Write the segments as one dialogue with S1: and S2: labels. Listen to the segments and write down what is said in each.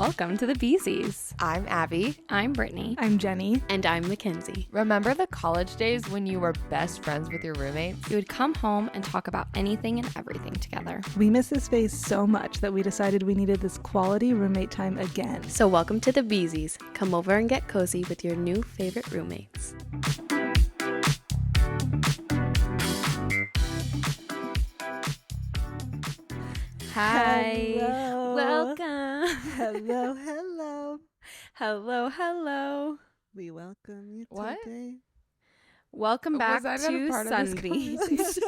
S1: Welcome to the Beesies.
S2: I'm Abby.
S1: I'm Brittany.
S3: I'm Jenny.
S4: And I'm Mackenzie.
S2: Remember the college days when you were best friends with your roommates?
S1: We would come home and talk about anything and everything together.
S3: We miss this phase so much that we decided we needed this quality roommate time again.
S4: So welcome to the Beesies. Come over and get cozy with your new favorite roommates.
S1: Hi.
S3: Hello.
S1: Welcome.
S3: Hello, hello.
S1: Hello, hello.
S3: We welcome you
S2: What?
S3: today.
S1: Welcome back
S2: Was I not a
S1: to
S2: part of this
S1: Sunbeam.
S2: conversation?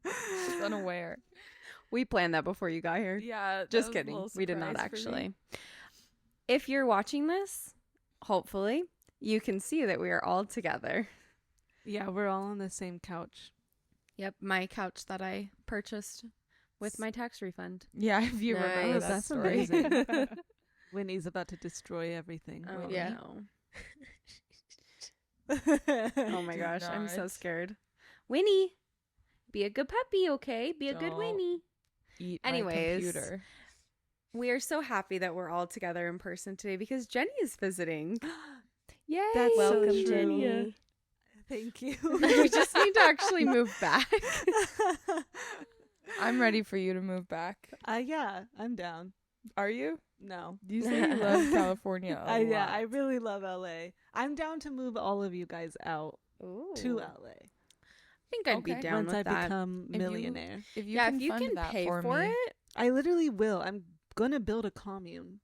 S2: Just unaware.
S1: We planned that before you got here.
S2: Yeah,
S1: Just kidding. We did not actually. If you're watching this, hopefully, you can see that we are all together.
S3: Yeah, we're all on the same couch.
S1: Yep, my couch that I purchased with my tax refund.
S2: Yeah, if you remember
S4: Nice.
S2: that
S3: That's
S2: story.
S3: amazing. Winnie's about to destroy everything.
S1: Oh,
S3: Winnie.
S4: Yeah.
S1: no. Oh my
S2: Do
S1: gosh, I'm so
S2: not.
S1: scared. Winnie, be a good puppy, okay? Be a good
S2: Don't.
S1: Winnie.
S2: Eat
S1: Anyways.
S2: my computer.
S1: We are so happy that we're all together in person today because Jenny is visiting. Yay!
S3: That's so
S4: Welcome,
S3: true.
S4: Jenny.
S3: Thank you.
S1: We just need to actually move back.
S2: I'm ready for you to move back.
S3: Yeah, I'm down.
S2: Are you?
S3: No.
S2: You say you love California a
S3: Yeah,
S2: lot.
S3: I really love LA. I'm down to move all of you guys out
S4: Ooh.
S3: to LA
S1: I think I'd be
S2: Okay.
S1: down
S3: once I
S1: with that.
S3: become
S2: If you-
S3: millionaire.
S2: If you
S1: Yeah,
S2: can
S1: if you
S2: fund
S1: can
S2: that
S1: pay
S2: for
S1: for
S2: me.
S1: it.
S3: I literally will. I'm gonna build a commune.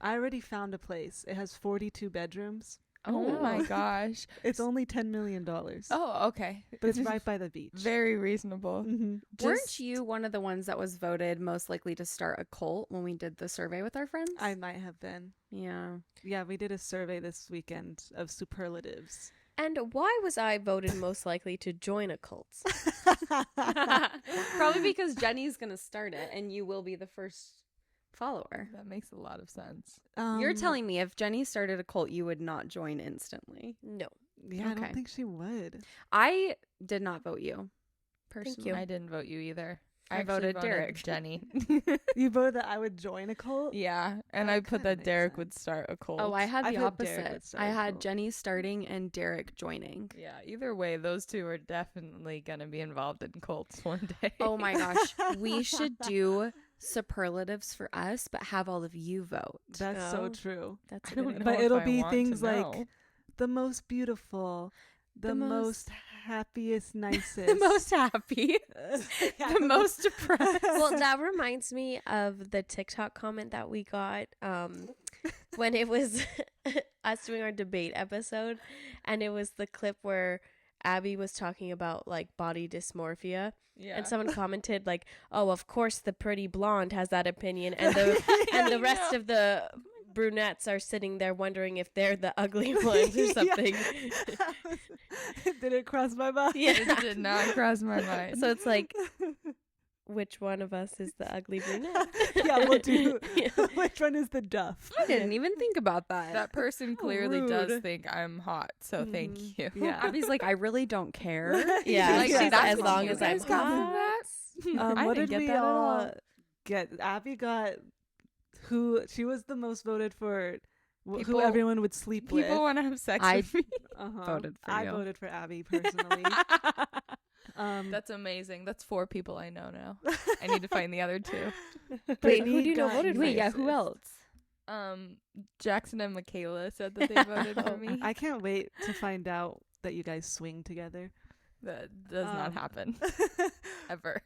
S3: I already found a place. It has 42 bedrooms.
S2: Oh my
S1: Oh.
S2: gosh.
S3: It's only $10 million.
S2: Oh, okay.
S3: But it's right by the beach.
S2: Very reasonable.
S3: Mhm.
S1: Weren't
S3: Just-
S1: you one of the ones that was voted most likely to start a cult when we did the survey with our friends?
S3: I might have been.
S1: Yeah.
S3: Yeah, we did a survey this weekend of superlatives.
S4: And why was I voted most likely to join a cult?
S1: Probably because Jenny's going to start it and you will be the first follower.
S2: That makes a lot of sense.
S1: You're telling me if Jenny started a cult, you would not join instantly.
S4: No.
S3: Yeah, I
S1: Okay.
S3: don't think she would.
S1: I did not vote you. Personally.
S4: you.
S2: I didn't vote you either.
S1: I
S2: actually
S1: voted Derek.
S2: Jenny.
S3: You voted that I would join a cult?
S2: Yeah, and
S3: That
S2: I put
S3: kinda
S2: that
S3: makes
S2: Derek would
S3: sense.
S2: start a cult.
S1: Oh, I had
S3: I
S1: the
S3: put Derek would
S1: opposite.
S3: start
S1: I
S3: a
S1: had
S3: cult.
S1: Jenny starting and Derek joining.
S2: Yeah, either way, those two are definitely gonna be involved in cults one day.
S1: Oh my gosh. We should do superlatives for us, but have all of you vote.
S3: That's so
S4: Oh.
S3: true.
S4: That's
S2: I
S4: a
S2: don't
S4: good
S2: know
S4: idea.
S3: But
S2: if
S3: it'll
S2: I
S3: be
S2: want to
S3: things like
S2: know.
S3: the most beautiful, the,
S1: The
S3: most happiest, nicest.
S1: The most happy. The most depressed.
S4: Well, that reminds me of the TikTok comment that we got when it was us doing our debate episode, and it was the clip where Abby was talking about like body dysmorphia,
S2: Yeah.
S4: and someone commented like, "Oh, of course the pretty blonde has that opinion," and the rest of the brunettes are sitting there wondering if they're the ugly ones or
S3: Yeah.
S4: something.
S3: Did it cross my mind?
S4: Yeah.
S2: It did not cross my mind.
S4: So it's like, which one of us is the ugly brunette?
S3: Yeah, we'll do.
S4: Yeah.
S3: Which one is the duff?
S1: I didn't even think about that.
S2: that person clearly does
S1: rude.
S2: think I'm hot, so thank
S3: Mhm.
S2: you.
S3: Yeah.
S1: Abby's like, I really don't care.
S4: Yeah,
S2: Like,
S4: she's
S2: that's
S4: as
S2: what
S4: long
S2: you
S4: as I'm
S2: guys got from
S4: hot.
S2: that? I
S3: What
S2: didn't
S3: did
S2: get
S3: we
S2: that at
S3: all
S2: all.
S3: get? Abby got who? She was the most voted for. Who
S2: People-
S3: everyone would sleep with.
S2: People want to have sex
S1: I-
S2: with me.
S1: voted for
S3: I
S1: you.
S3: voted for Abby personally.
S2: That's amazing. That's 4 people I know now. I need to find the other 2.
S4: Wait,
S3: Brittany
S4: who do you know
S3: got
S4: voted for
S1: Wait,
S4: you?
S1: yeah, who else?
S2: Jackson and Michaela said that they voted for me.
S3: I can't wait to find out that you guys swing together.
S2: That does not
S3: Um,
S2: happen ever.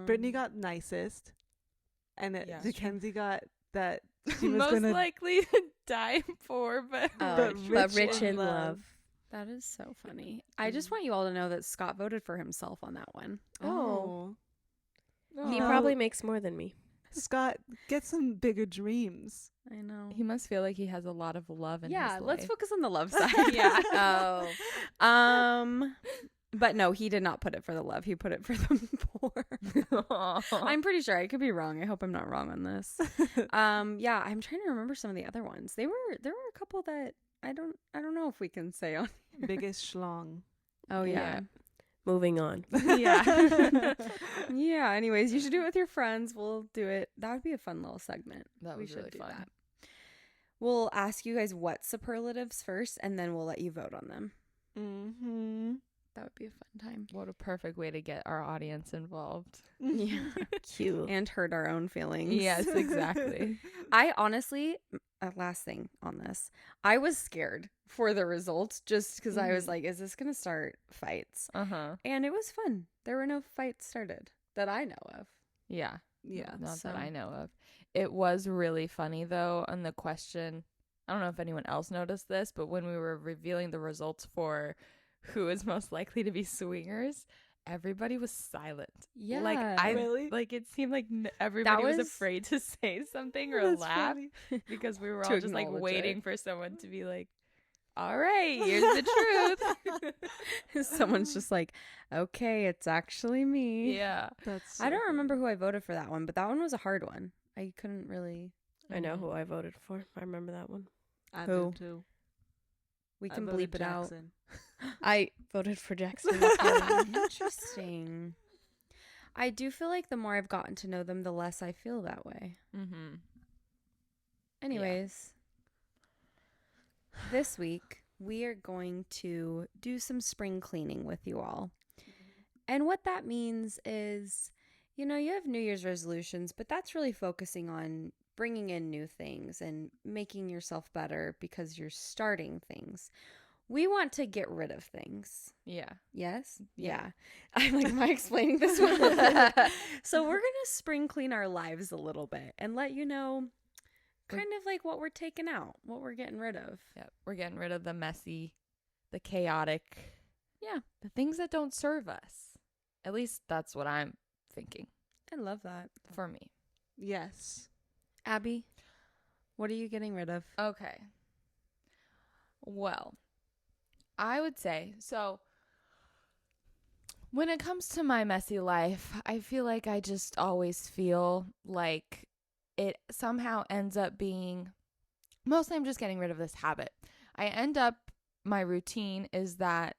S3: Brittany got nicest, and
S2: Yeah.
S3: Mackenzie got that she was
S2: Most
S3: gonna.
S2: likely to die for, but
S4: Oh,
S3: But
S4: rich in love.
S1: That is so funny. I just want you all to know that Scott voted for himself on that one.
S4: Oh. He
S3: No.
S4: probably makes more than me.
S3: Scott, get some bigger dreams.
S1: I know.
S2: he must feel like he has a lot of love in
S1: Yeah,
S2: his
S1: let's
S2: life.
S1: focus on the love side. Yeah.
S4: Oh.
S1: But no, he did not put it for the love. He put it for the poor. I'm pretty sure. I could be wrong. I hope I'm not wrong on this. Yeah, I'm trying to remember some of the other ones. There were a couple that I don't know if we can say on.
S3: Biggest schlong.
S1: Oh yeah.
S4: Moving on.
S1: Yeah. Yeah. Anyways, you should do it with your friends. We'll do it. That would be a fun little segment.
S2: That
S1: We
S2: was
S1: should
S2: really
S1: do
S2: fun.
S1: that. We'll ask you guys what superlatives first, and then we'll let you vote on them.
S3: Mm-hmm.
S1: That would be a fun time.
S2: What a perfect way to get our audience involved.
S1: Yeah.
S4: Cute.
S1: And hurt our own feelings.
S2: Yes, exactly.
S1: I honestly, last thing on this, I was scared for the results just because I was like, is this going to start fights?
S2: Uh-huh.
S1: And it was fun. There were no fights started that I know of.
S2: Yeah.
S3: Yeah.
S2: Not
S1: So-
S2: that I know of. It was really funny, though, on the question. I don't know if anyone else noticed this, but when we were revealing the results for who is most likely to be swingers, everybody was silent.
S1: Yeah.
S2: Like,
S3: Really?
S2: like it seemed like everybody was
S1: was-
S2: afraid to say something or
S3: That's
S2: laugh
S3: funny.
S2: because we were
S1: To
S2: all just like
S1: acknowledge
S2: waiting
S1: it.
S2: for someone to be like, all right, here's the truth.
S1: Someone's just like, okay, it's actually me.
S2: Yeah.
S3: That's
S1: I don't remember who I voted for that one, but that one was a hard one. I couldn't really.
S4: I know who I voted for. I remember that one.
S3: I
S1: Who?
S3: did too.
S1: We
S3: I
S1: can
S3: voted
S1: bleep it out.
S3: Jackson.
S4: I voted for Jackson.
S1: Interesting. I do feel like the more I've gotten to know them, the less I feel that way.
S2: Mm-hmm.
S1: Anyways, this week we are going to do some spring cleaning with you all. And what that means is, you know, you have New Year's resolutions, but that's really focusing on bringing in new things and making yourself better because you're starting things. We want to get rid of things.
S2: Yeah.
S1: Yes?
S2: Yeah.
S1: I'm like, am I explaining this well? So we're going to spring clean our lives a little bit and let you know kind of like what we're taking out, what we're getting rid of.
S2: Yeah. We're getting rid of the messy, the chaotic.
S1: Yeah.
S2: The things that don't serve us. At least that's what I'm thinking
S1: I love that.
S2: for me.
S3: Yes.
S1: Abby, what are you getting rid of?
S2: Okay. Well, I would say, so when it comes to my messy life, I feel like I just always feel like it somehow ends up being, mostly I'm just getting rid of this habit. My routine is that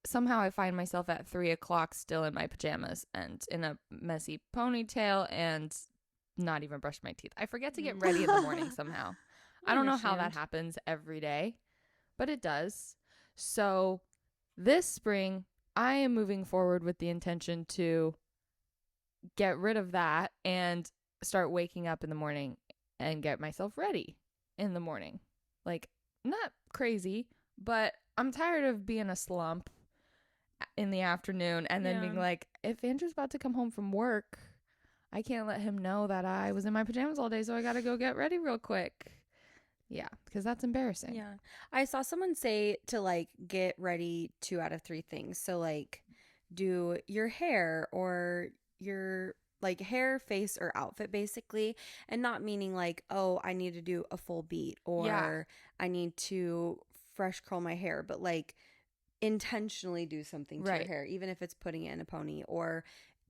S2: somehow I find myself at 3:00 still in my pajamas and in a messy ponytail and not even brush my teeth. I forget to get ready in the morning somehow. I don't know how that
S1: understand.
S2: happens every day, but it does. So this spring, I am moving forward with the intention to get rid of that and start waking up in the morning and get myself ready in the morning. Like, not crazy, but I'm tired of being a slump in the afternoon and then being
S1: Yeah.
S2: like, if Andrew's about to come home from work, I can't let him know that I was in my pajamas all day, so I got to go get ready real quick. Yeah, because that's embarrassing.
S1: Yeah. I saw someone say to like get ready 2 out of 3 things. So like do your hair or your like hair, face, or outfit basically, and not meaning like, oh, I need to do a full beat or
S2: Yeah.
S1: I need to fresh curl my hair, but like intentionally do something to
S2: Right.
S1: your hair, even if it's putting it in a pony, or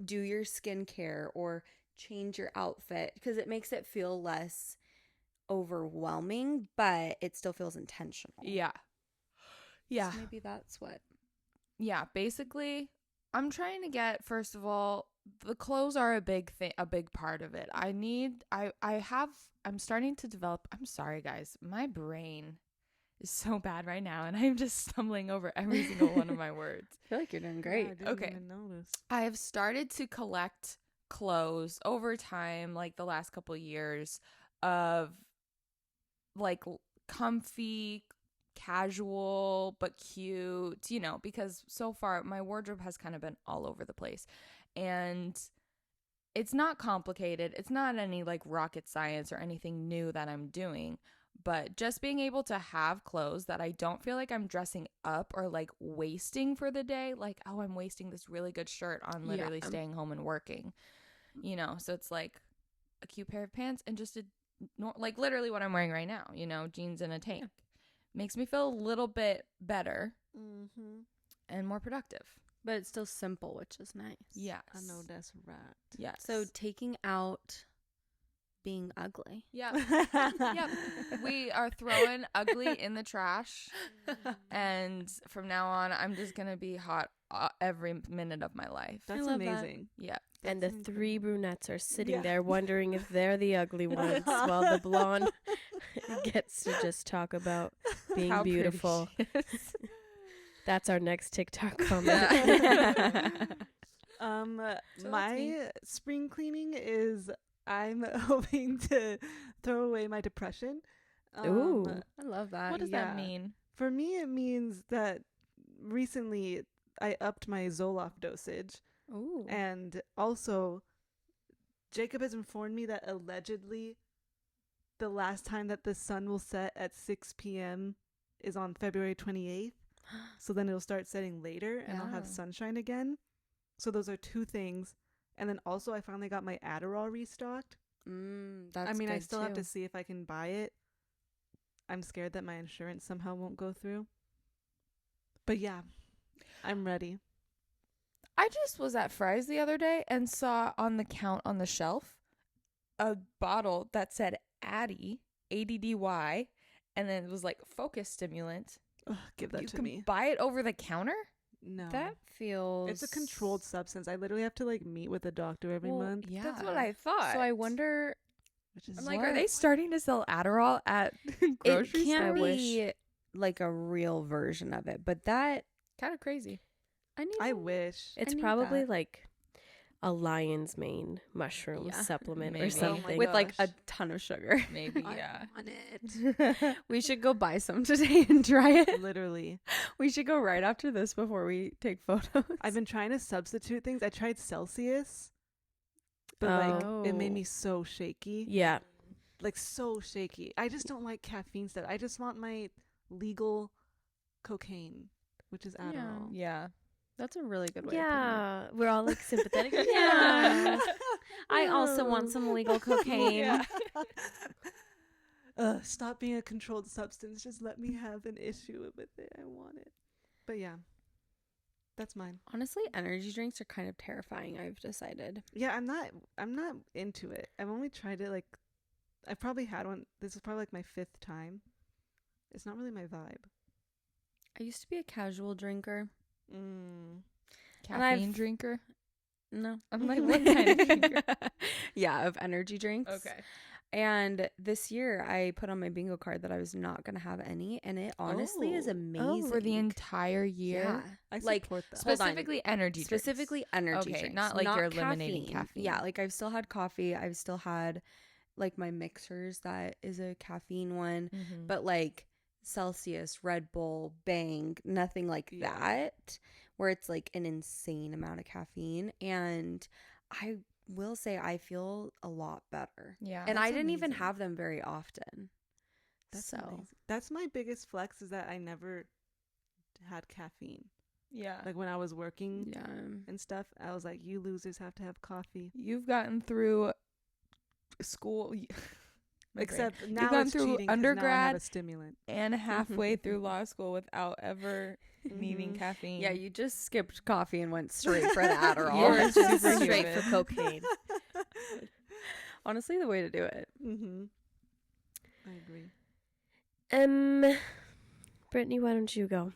S1: do your skincare or change your outfit because it makes it feel less overwhelming, but it still feels intentional.
S2: Yeah. Yeah.
S1: So maybe that's what.
S2: Yeah, basically, I'm trying to get, first of all, the clothes are a big thing, a big part of it. I'm starting to develop, I'm sorry guys, my brain is so bad right now and I'm just stumbling over every single one of my words.
S1: I feel like you're doing
S3: Yeah,
S1: great.
S3: I didn't
S2: Okay.
S3: even notice.
S2: I have started to collect clothes over time, like the last couple years, of like comfy, casual, but cute, you know, because so far my wardrobe has kind of been all over the place. And it's not complicated. It's not any like rocket science or anything new that I'm doing. But just being able to have clothes that I don't feel like I'm dressing up or like wasting for the day, like, oh, I'm wasting this really good shirt on literally
S1: Yeah.
S2: staying home and working, you know? So it's like a cute pair of pants and just like literally what I'm wearing right now, you know, jeans and a tank. Makes me feel a little bit better
S3: Mm-hmm.
S2: and more productive.
S1: But it's still simple, which is nice.
S2: Yes.
S3: I know that's right.
S2: Yes.
S1: So taking out being ugly.
S2: Yeah. Yep. We are throwing ugly in the trash. And from now on, I'm just going to be hot every minute of my life.
S3: That's
S1: love that.
S3: amazing.
S2: Yeah.
S4: And the
S3: That's
S4: three brunettes are sitting
S3: Yeah.
S4: there wondering if they're the ugly ones, while the blonde gets to just talk about being
S2: How pretty
S4: beautiful.
S2: she is.
S4: That's our next TikTok comment.
S2: Yeah. So that's me.
S3: My spring cleaning is I'm hoping to throw away my depression.
S4: Ooh.
S1: I love that.
S2: What does
S3: yeah.
S2: that mean?
S3: For me, it means that recently I upped my Zoloft dosage.
S1: Ooh.
S3: And also, Jacob has informed me that allegedly the last time that the sun will set at 6 p.m. is on February 28th. So then it'll start setting later and I'll have
S1: Yeah.
S3: sunshine again. So those are two things. And then also I finally got my Adderall restocked.
S1: That's
S3: I mean, I
S1: good
S3: still have
S1: too.
S3: to see if I can buy it. I'm scared that my insurance somehow won't go through. But yeah, I'm ready.
S2: I just was at Fry's the other day and saw on the count on the shelf a bottle that said Addy, ADDY, and then it was like focus stimulant.
S3: Ugh, give that
S2: You
S3: to
S2: can
S3: me.
S2: buy it over the counter?
S3: No.
S1: That feels.
S3: It's a controlled substance. I literally have to like meet with a doctor every
S1: Well,
S3: month.
S1: Yeah.
S2: That's what I thought.
S1: So I wonder.
S3: Which is
S2: I'm like,
S1: What?
S2: are they starting to sell Adderall at grocery
S1: It can't
S2: stores?
S1: be like a real version of it, but that
S2: Kind of crazy.
S1: I need.
S3: I
S1: to-
S3: wish.
S4: It's
S1: need
S4: probably
S1: that.
S4: like a lion's mane mushroom
S1: Yeah.
S4: supplement
S2: Maybe.
S4: or
S2: Oh my
S4: something.
S1: with like a
S3: gosh.
S1: ton of sugar.
S2: Maybe,
S3: I
S2: yeah.
S3: want it.
S1: We should go buy some today and try it.
S3: Literally.
S1: We should go right after this before we take photos.
S3: I've been trying to substitute things. I tried Celsius, but like it made
S1: Oh.
S3: me so shaky.
S4: Yeah.
S3: Like so shaky. I just don't like caffeine stuff. I just want my legal cocaine, which is Adderall.
S2: Yeah.
S1: That's a really good way. of
S4: Yeah. We're all like sympathetic.
S1: Yeah. I also want some legal cocaine.
S3: Yeah. Stop being a controlled substance. Just let me have an issue with it. I want it. But yeah, that's mine.
S1: Honestly, energy drinks are kind of terrifying. I've decided.
S3: Yeah, I'm not into it. I've only tried it like I've probably had one. This is probably like my 5th time. It's not really my vibe.
S1: I used to be a casual drinker.
S3: Mm.
S1: And I've-
S2: Caffeine drinker?
S1: No,
S2: I'm like, what kind of drinker?
S1: Yeah, of energy drinks.
S2: Okay.
S1: And this year, I put on my bingo card that I was not going to have any, and it honestly is
S3: Oh.
S1: amazing.
S2: For the entire year?
S1: Yeah,
S3: I
S1: like
S3: support that.
S1: Hold on.
S2: Specifically energy drinks.
S1: specifically energy
S2: Okay,
S1: drinks,
S2: not like you're eliminating caffeine.
S1: Yeah, like I've still had coffee. I've still had like my mixers that is a caffeine one,
S2: Mhm.
S1: but like Celsius, Red Bull, Bang, nothing like
S3: Yeah.
S1: that, where it's like an insane amount of caffeine. And I will say I feel a lot better.
S2: Yeah.
S1: And
S3: That's
S1: I didn't even
S3: amazing.
S1: have them very often.
S3: That's
S1: so
S3: amazing. That's my biggest flex is that I never had caffeine.
S2: yeah.
S3: Like when I was working
S1: yeah.
S3: and stuff, I was like, you losers have to have coffee.
S2: You've gotten through school. My brain.
S3: Except
S2: You've
S3: now
S2: gone
S3: it's
S2: through
S3: cheating 'cause now I have
S2: undergrad
S3: a stimulant.
S2: and halfway through law school without ever needing
S3: Mhm.
S2: caffeine.
S1: Yeah, you just skipped coffee and went straight for the Adderall.
S2: You're
S1: It's
S2: super
S1: just
S4: straight
S2: human.
S4: for cocaine.
S1: honestly the way to do it.
S3: Mm-hmm. I agree.
S4: Brittany, why don't you go?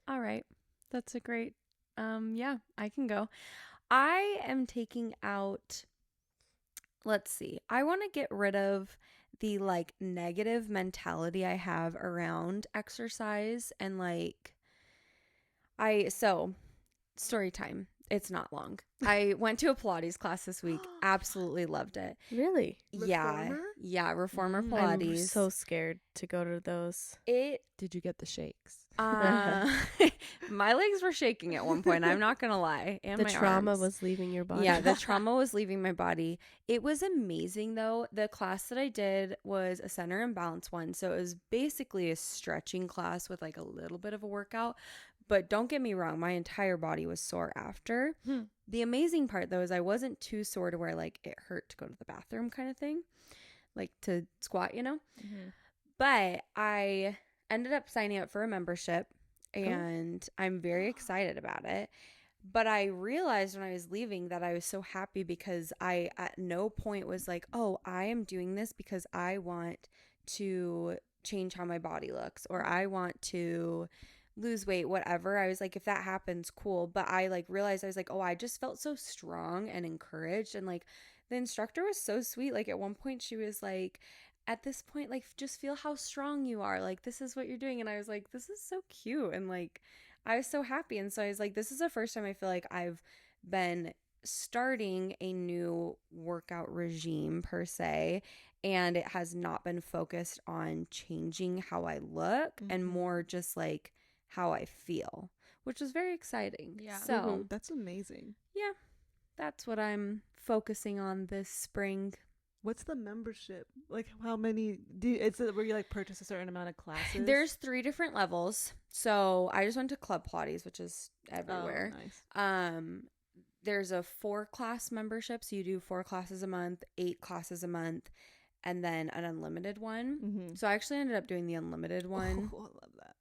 S1: All right. That's a great yeah, I can go. I am taking out, let's see. I want to get rid of the like negative mentality I have around exercise and like story time. It's not long. I went to a Pilates class this week. Absolutely loved it.
S4: Really?
S3: Reformer?
S1: Yeah, Reformer
S3: Mm.
S1: Pilates.
S4: I'm so scared to go to those.
S1: it
S2: Did you get the shakes?
S1: my legs were shaking at one point, I'm not gonna lie. And
S4: The
S1: my
S4: trauma
S1: arms.
S4: was leaving your body.
S1: Yeah, the trauma was leaving my body. It was amazing though. The class that I did was a center and balance one. So it was basically a stretching class with like a little bit of a workout. But don't get me wrong, my entire body was sore after.
S2: Hmm.
S1: The amazing part though is I wasn't too sore to where like it hurt to go to the bathroom kind of thing. Like to squat, you know? But I ended up signing up for a membership and I'm very excited about it. But I realized when I was leaving that I was so happy because I at no point was like, oh, I am doing this because I want to change how my body looks or I want to lose weight, whatever. I was like, if that happens, cool. But I like realized I was like, oh, I just felt so strong and encouraged. And like the instructor was so sweet. Like at one point she was like, at this point, like just feel how strong you are. Like this is what you're doing. And I was like, this is so cute. And like I was so happy. And so I was like, this is the first time I feel like I've been starting a new workout regime per se. And it has not been focused on changing how I look and more just like how I feel, which was very exciting.
S2: Yeah.
S1: So
S3: That's amazing.
S1: yeah, that's what I'm focusing on this spring.
S3: What's the membership? Like, how many it's where you like purchase a certain amount of classes?
S1: There's 3 different levels. So I just went to Club Pilates, which is
S3: Oh,
S1: everywhere.
S3: nice.
S1: There's a 4-class membership. So you do 4 classes a month, 8 classes a month, and then an unlimited one.
S3: Mm-hmm.
S1: So I actually ended up doing the unlimited one.
S3: Oh, I love that.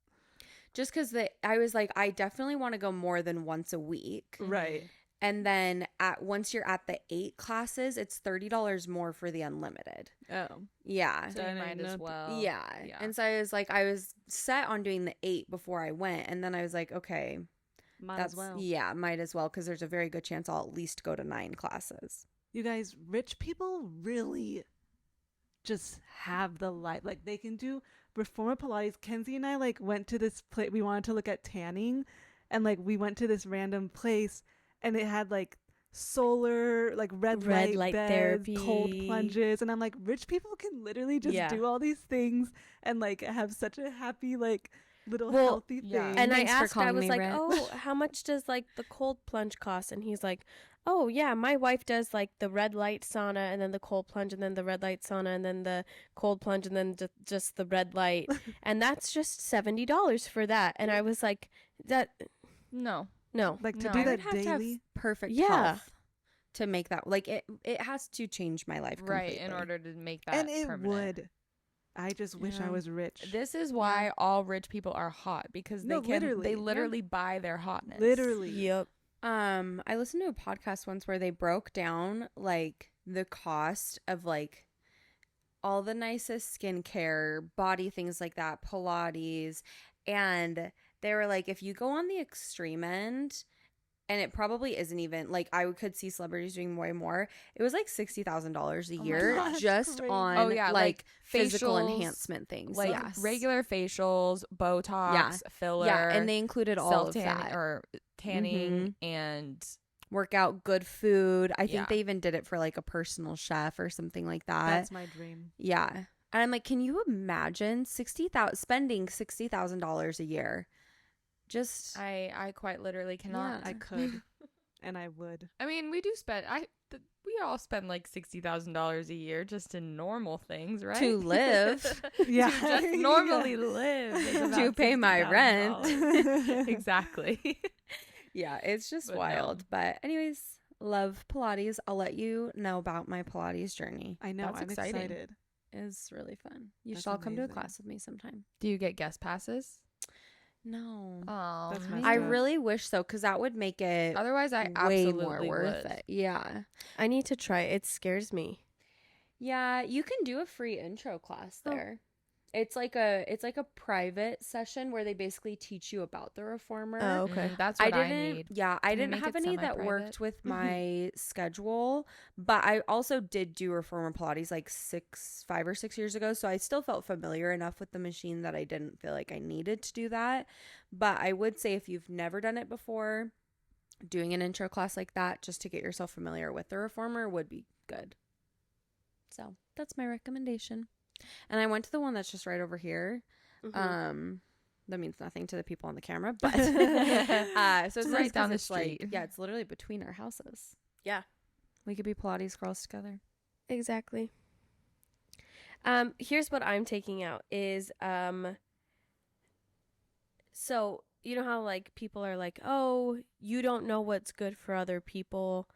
S1: Just because I was like, I definitely want to go more than once a week.
S3: Right.
S1: And then once you're at the 8 classes, it's $30 more for the unlimited.
S3: Oh.
S1: Yeah.
S2: So you might as well.
S1: Yeah. And so I was like, I was set on doing the 8 before I went. And then I was like, okay,
S3: Might
S1: that's,
S3: as well.
S1: yeah, might as well. Because there's a very good chance I'll at least go to 9 classes.
S3: You guys, rich people really just have the life. Like they can do Reformer Pilates. Kenzie and I like went to this place. We wanted to look at tanning, and like we went to this random place, and it had like solar, like red light beds,
S4: therapy,
S3: cold plunges, and I'm like, rich people can literally just do all these things and like have such a happy like little healthy thing.
S4: And
S1: Thanks
S4: I
S1: for
S4: asked, I
S1: calling
S4: was
S1: me
S4: like,
S1: rich.
S4: oh, how much does like the cold plunge cost? And he's like, oh yeah, my wife does like the red light sauna and then the cold plunge and then the red light sauna and then the cold plunge and then just the red light. And that's just $70 for that. And I was like,
S2: No.
S3: like to
S2: No.
S3: do
S1: I
S3: that
S1: would have to have
S3: daily.
S1: perfect
S4: Yeah.
S1: health to make that. Like it has to change my life
S2: Right.
S1: completely.
S2: In order to make that
S3: And it
S2: permanent.
S3: would. I just wish I
S1: Yeah.
S3: was rich.
S2: This is why all rich people are hot, because
S3: No,
S2: they
S3: literally.
S2: literally buy their hotness.
S3: Literally.
S4: yep.
S1: I listened to a podcast once where they broke down like the cost of like all the nicest skincare, body things like that, Pilates, and they were like, if you go on the extreme end, and it probably isn't even like I could see celebrities doing way more. It was like $60,000 a
S2: my
S1: year
S3: God, that's
S1: just
S3: crazy.
S1: on
S2: Oh, yeah,
S1: like
S2: like
S1: physical
S2: facials,
S1: enhancement things,
S2: Like
S1: yes.
S2: regular facials, Botox, filler.
S1: Yeah, and they included all of
S2: self-tanning
S1: that.
S2: or tanning and
S1: Workout, good food. I
S2: Yeah.
S1: think they even did it for like a personal chef or something like that.
S3: That's my dream.
S1: Yeah. And I'm like, can you imagine spending $60,000 a year? Just
S2: I quite literally cannot.
S1: Yeah.
S3: I could, and I would.
S2: I mean, we do spend. We all spend like $60,000 a year just in normal things, right?
S1: to live,
S3: Yeah.
S2: to just normally live is
S1: to
S2: about
S1: pay my rent.
S2: $60,000. Exactly.
S1: Yeah, it's just
S2: But no.
S1: wild. But anyways, love Pilates. I'll let you know about my Pilates journey.
S3: I know.
S1: That's
S3: I'm
S1: exciting.
S3: excited.
S1: It's really fun. You
S3: That's
S1: should all come to a
S3: amazing.
S1: class with me sometime.
S2: Do you get guest passes?
S1: No.
S2: Oh,
S3: That's
S2: man.
S3: messed
S1: I
S3: up.
S1: really wish so, because that would make it
S2: Otherwise, I
S1: way
S2: absolutely
S1: more worth
S2: would.
S1: it. Yeah.
S4: I need to try it. It scares me.
S1: Yeah, you can do a free intro class
S4: Oh.
S1: there. It's like a private session where they basically teach you about the reformer.
S4: Oh, okay.
S2: That's
S1: I
S2: what I
S1: didn't
S2: need.
S1: yeah, I
S2: Can we
S1: didn't
S2: make
S1: have
S2: it
S1: any that
S2: semi-private?
S1: worked with my schedule, but I also did do reformer Pilates like 5 or 6 years ago, so I still felt familiar enough with the machine that I didn't feel like I needed to do that. But I would say if you've never done it before, doing an intro class like that just to get yourself familiar with the reformer would be good. So, that's my recommendation. And I went to the one that's just right over here.
S4: Mhm.
S1: That means nothing to the people on the camera, but so it's
S2: right
S1: nice
S2: down
S1: 'cause
S2: the
S1: it's like,
S2: street.
S1: yeah, it's literally between our houses.
S4: Yeah.
S1: We could be Pilates girls together.
S4: Exactly. Here's what I'm taking out is so you know how like people are like, oh, you don't know what's good for other people,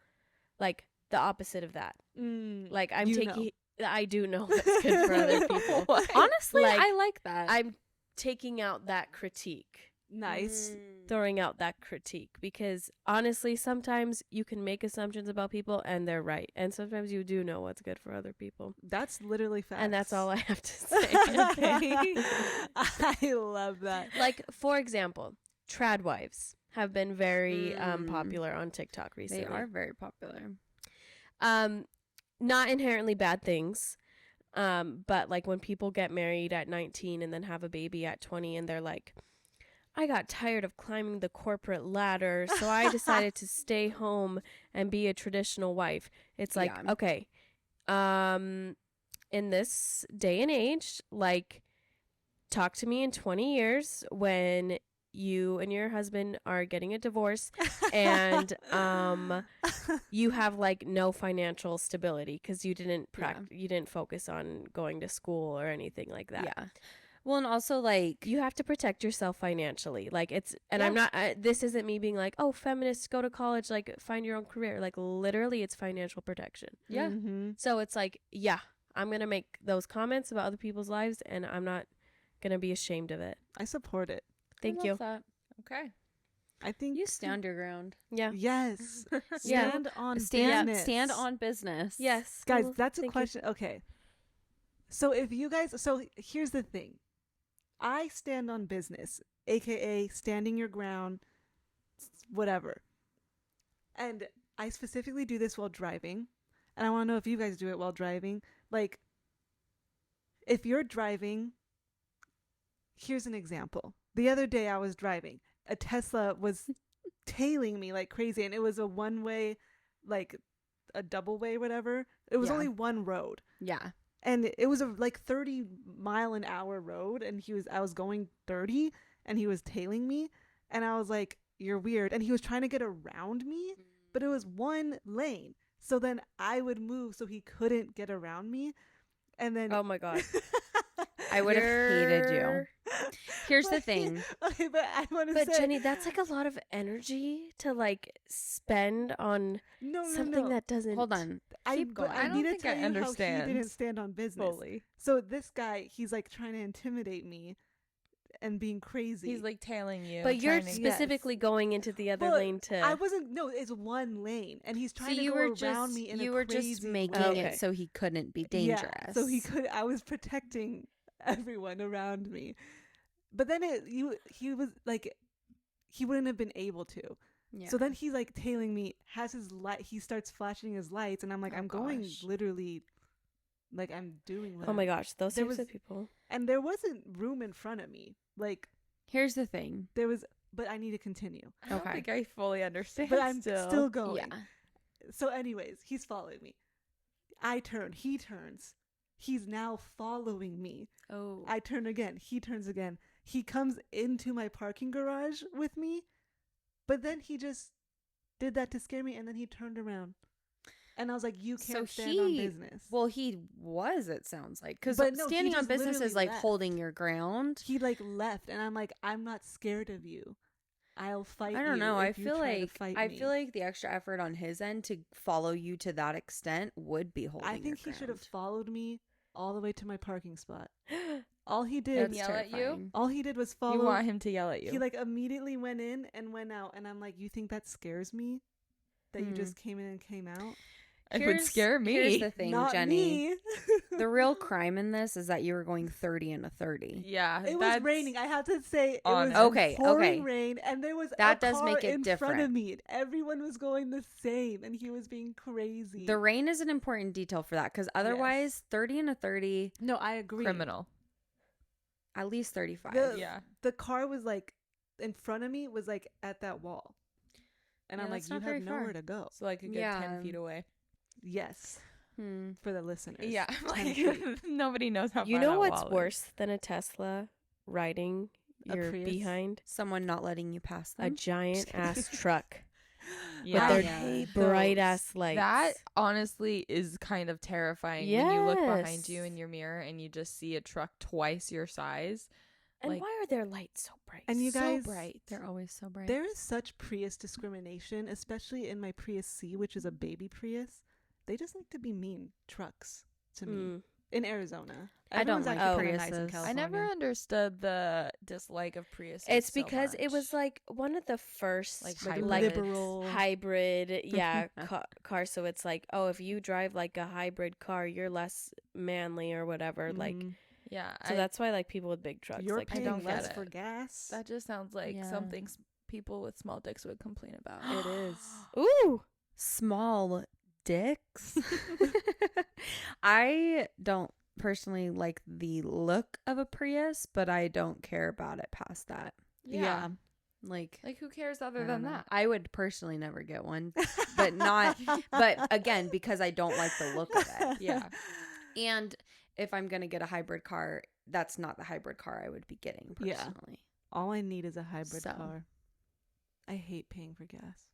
S4: like the opposite of that. Like I'm
S3: You
S4: taking I do know what's good for other people.
S1: Honestly,
S4: Like,
S1: I like that.
S4: I'm taking out that critique
S3: Nice.
S4: throwing out that critique, because honestly, sometimes you can make assumptions about people and they're right, and sometimes you do know what's good for other people.
S3: That's literally facts.
S4: And that's all I have to say.
S3: I love that.
S4: Like, for example, trad wives have been very popular on TikTok recently.
S1: They are very popular.
S4: Not inherently bad things, but like when people get married at 19 and then have a baby at 20 and they're like, I got tired of climbing the corporate ladder, so I decided to stay home and be a traditional wife. It's like,
S1: Yeah.
S4: okay, in this day and age, like, talk to me in 20 years when you and your husband are getting a divorce and you have like no financial stability because you didn't you didn't focus on going to school or anything like that.
S1: Yeah. Well, and also like
S4: You have to protect yourself financially. Like, it's, and
S1: Yeah.
S4: I'm not, this isn't me being like, oh, feminists, go to college, like, find your own career. Like, literally, it's financial protection.
S1: Yeah.
S3: Mm-hmm.
S4: So it's like, yeah, I'm going to make those comments about other people's lives and I'm not going to be ashamed of it.
S3: I support it.
S4: Thank
S1: I
S4: you.
S1: love that.
S2: Okay.
S3: I think
S1: You stand your ground.
S4: Yeah.
S3: Yes.
S4: Yeah.
S3: Stand on
S1: Stand
S3: business.
S1: stand on business.
S4: Yes.
S3: Guys,
S4: Well,
S3: that's a
S4: thank you.
S3: question. Okay. So if you guys, so here's the thing. I stand on business, aka standing your ground, whatever. And I specifically do this while driving. And I want to know if you guys do it while driving. Like, if you're driving, here's an example. The other day I was driving. A Tesla was tailing me like crazy, and it was a one-way, like a double way, whatever. It was
S1: Yeah.
S3: only one road.
S1: Yeah.
S3: And it was a like 30-mile-an-hour road, and I was going 30, and he was tailing me, and I was like, you're weird. And he was trying to get around me, but it was one lane. So then I would move so he couldn't get around me. And then
S4: Oh my God.
S1: I would have hated you.
S4: You're-
S1: Here's the thing.
S3: Okay, but I want to
S4: But
S3: say,
S4: Jenny, that's like a lot of energy to like spend on
S3: no,
S4: something that doesn't.
S1: Hold on.
S3: Keep
S1: going.
S3: I
S2: I don't
S3: need to
S2: think
S3: tell
S2: I
S3: you how he
S2: understand
S3: didn't stand on business.
S2: Fully.
S3: So this guy, he's like trying to intimidate me and being crazy.
S2: He's like tailing you.
S4: But you're
S2: trying to-
S3: Yes.
S4: specifically going into the other
S3: Well,
S4: lane to.
S3: I wasn't. No, it's one lane, and he's trying
S1: So
S3: to
S1: you
S3: go
S1: were
S3: around
S1: just
S3: me in
S1: you
S3: a
S1: were
S3: crazy
S1: just making
S3: way.
S4: Okay.
S1: it so he couldn't be
S3: Yeah,
S1: dangerous.
S3: so he could. I was protecting everyone around me, but then he was like, he wouldn't have been able to.
S1: Yeah.
S3: So then he's like tailing me. Has his light? He starts flashing his lights, and I'm like,
S1: Oh,
S3: I'm going
S1: gosh.
S3: literally, like I'm doing.
S4: Oh my
S3: that.
S4: gosh, those
S3: There
S4: types
S3: was-
S4: of people.
S3: And there wasn't room in front of me. Like
S1: Here's the thing.
S3: there was, but I need to continue.
S2: I don't
S1: Okay.
S2: think I fully understand.
S3: But I'm still going.
S1: Yeah.
S3: So, anyways, he's following me. I turn. He turns. He's now following me.
S1: Oh.
S3: I turn again. He turns again. He comes into my parking garage with me, but then he just did that to scare me, and then he turned around. And I was like, you
S1: So
S3: can't stand on
S1: he-
S3: business.
S1: Well, he was, it sounds like. Because
S3: But no, he
S1: standing on
S3: just
S1: business
S3: literally
S1: is like
S3: left.
S1: holding your ground.
S3: He like left, and I'm like, I'm not scared of you. I'll fight you.
S1: I don't know. I
S3: if you
S1: feel
S3: try to
S1: like
S3: fight me."
S1: feel like the extra effort on his end to follow you to that extent would be holding.
S3: I think
S1: your
S3: he should have
S1: ground.
S3: followed me all the way to my parking spot. All he
S2: That's
S3: did,
S2: yell at you?
S1: terrifying.
S3: all he did was follow.
S2: You want him to yell at you.
S3: He like immediately went in and went out, and I'm like, you think that scares me? That you
S1: Hmm.
S3: just came in and came out?
S2: It would scare me.
S1: Here's the thing,
S3: Not
S1: Jenny.
S3: me.
S1: The real crime in this is that you were going 30 and a 30.
S2: Yeah.
S3: It was
S2: that's-
S3: raining. I have to say, it
S2: on
S3: was
S2: it.
S1: Okay,
S3: pouring
S1: okay.
S3: rain, and there was
S1: That
S3: a
S1: does
S3: car
S1: make it
S3: in front of
S1: different.
S3: me. Everyone was going the same, and he was being crazy.
S1: The rain is an important detail for that because otherwise, 30 and a 30,
S3: no, I agree.
S2: criminal.
S1: at least 35.
S2: Yeah.
S3: The car was like in front of me, was like at that wall, and
S1: Yeah,
S3: I'm like,
S1: that's
S3: you
S1: not
S3: have
S1: very
S3: nowhere
S1: far.
S3: to go.
S2: So like a good
S1: Yeah.
S2: 10 feet away.
S3: Yes,
S1: Hmm.
S3: for the listeners.
S2: Yeah.
S3: 10
S2: Like
S3: feet.
S2: nobody knows how
S4: You
S2: far
S4: know
S2: that
S4: what's
S2: wall is.
S4: worse than a Tesla riding
S3: A
S4: your
S3: Prius?
S4: behind?
S1: Someone not letting you pass
S4: A
S1: them.
S4: giant ass truck
S2: Yeah.
S4: with
S1: Yeah.
S4: their
S3: hate
S4: bright
S3: those.
S4: ass lights.
S2: That honestly is kind of terrifying when you look behind you
S4: Yes.
S2: in your mirror and you just see a truck twice your size.
S4: and
S2: like-
S4: why are their lights so bright?
S3: And you guys,
S2: so bright.
S1: They're always so bright.
S3: there is such Prius discrimination, especially in my Prius C, which is a baby Prius. They just like to be mean trucks to me.
S4: Mm.
S3: in Arizona.
S1: I don't
S3: Everyone's
S1: like
S3: actually kinda nice in
S1: Priuses.
S2: I never
S3: California.
S2: understood the dislike of Prius.
S4: It's because it was like one of the first
S2: Like
S3: Like
S2: hybrid.
S3: liberal.
S4: hybrid car. So it's like, oh, if you drive like a hybrid car, you're less manly or whatever. Like,
S3: Mhm.
S2: yeah.
S4: so that's why like people with big trucks
S3: You're
S4: like
S2: I
S3: paying
S2: don't get
S3: less
S2: it.
S3: for gas.
S2: that just sounds like
S1: Yeah.
S2: something people with small dicks would complain about.
S3: It is.
S4: ooh.
S1: Small dicks. I don't personally like the look of a Prius, but I don't care about it past that.
S2: Yeah.
S1: Like,
S2: Like who cares
S1: I
S2: other
S1: don't
S2: than
S1: know.
S2: that?
S1: I would personally never get one, but not. But again, because I don't like the look of it.
S2: Yeah.
S1: And if I'm gonna get a hybrid car, that's not the hybrid car I would be getting
S3: Yeah.
S1: personally.
S3: All I need is a hybrid
S1: So.
S3: car. I hate paying for gas.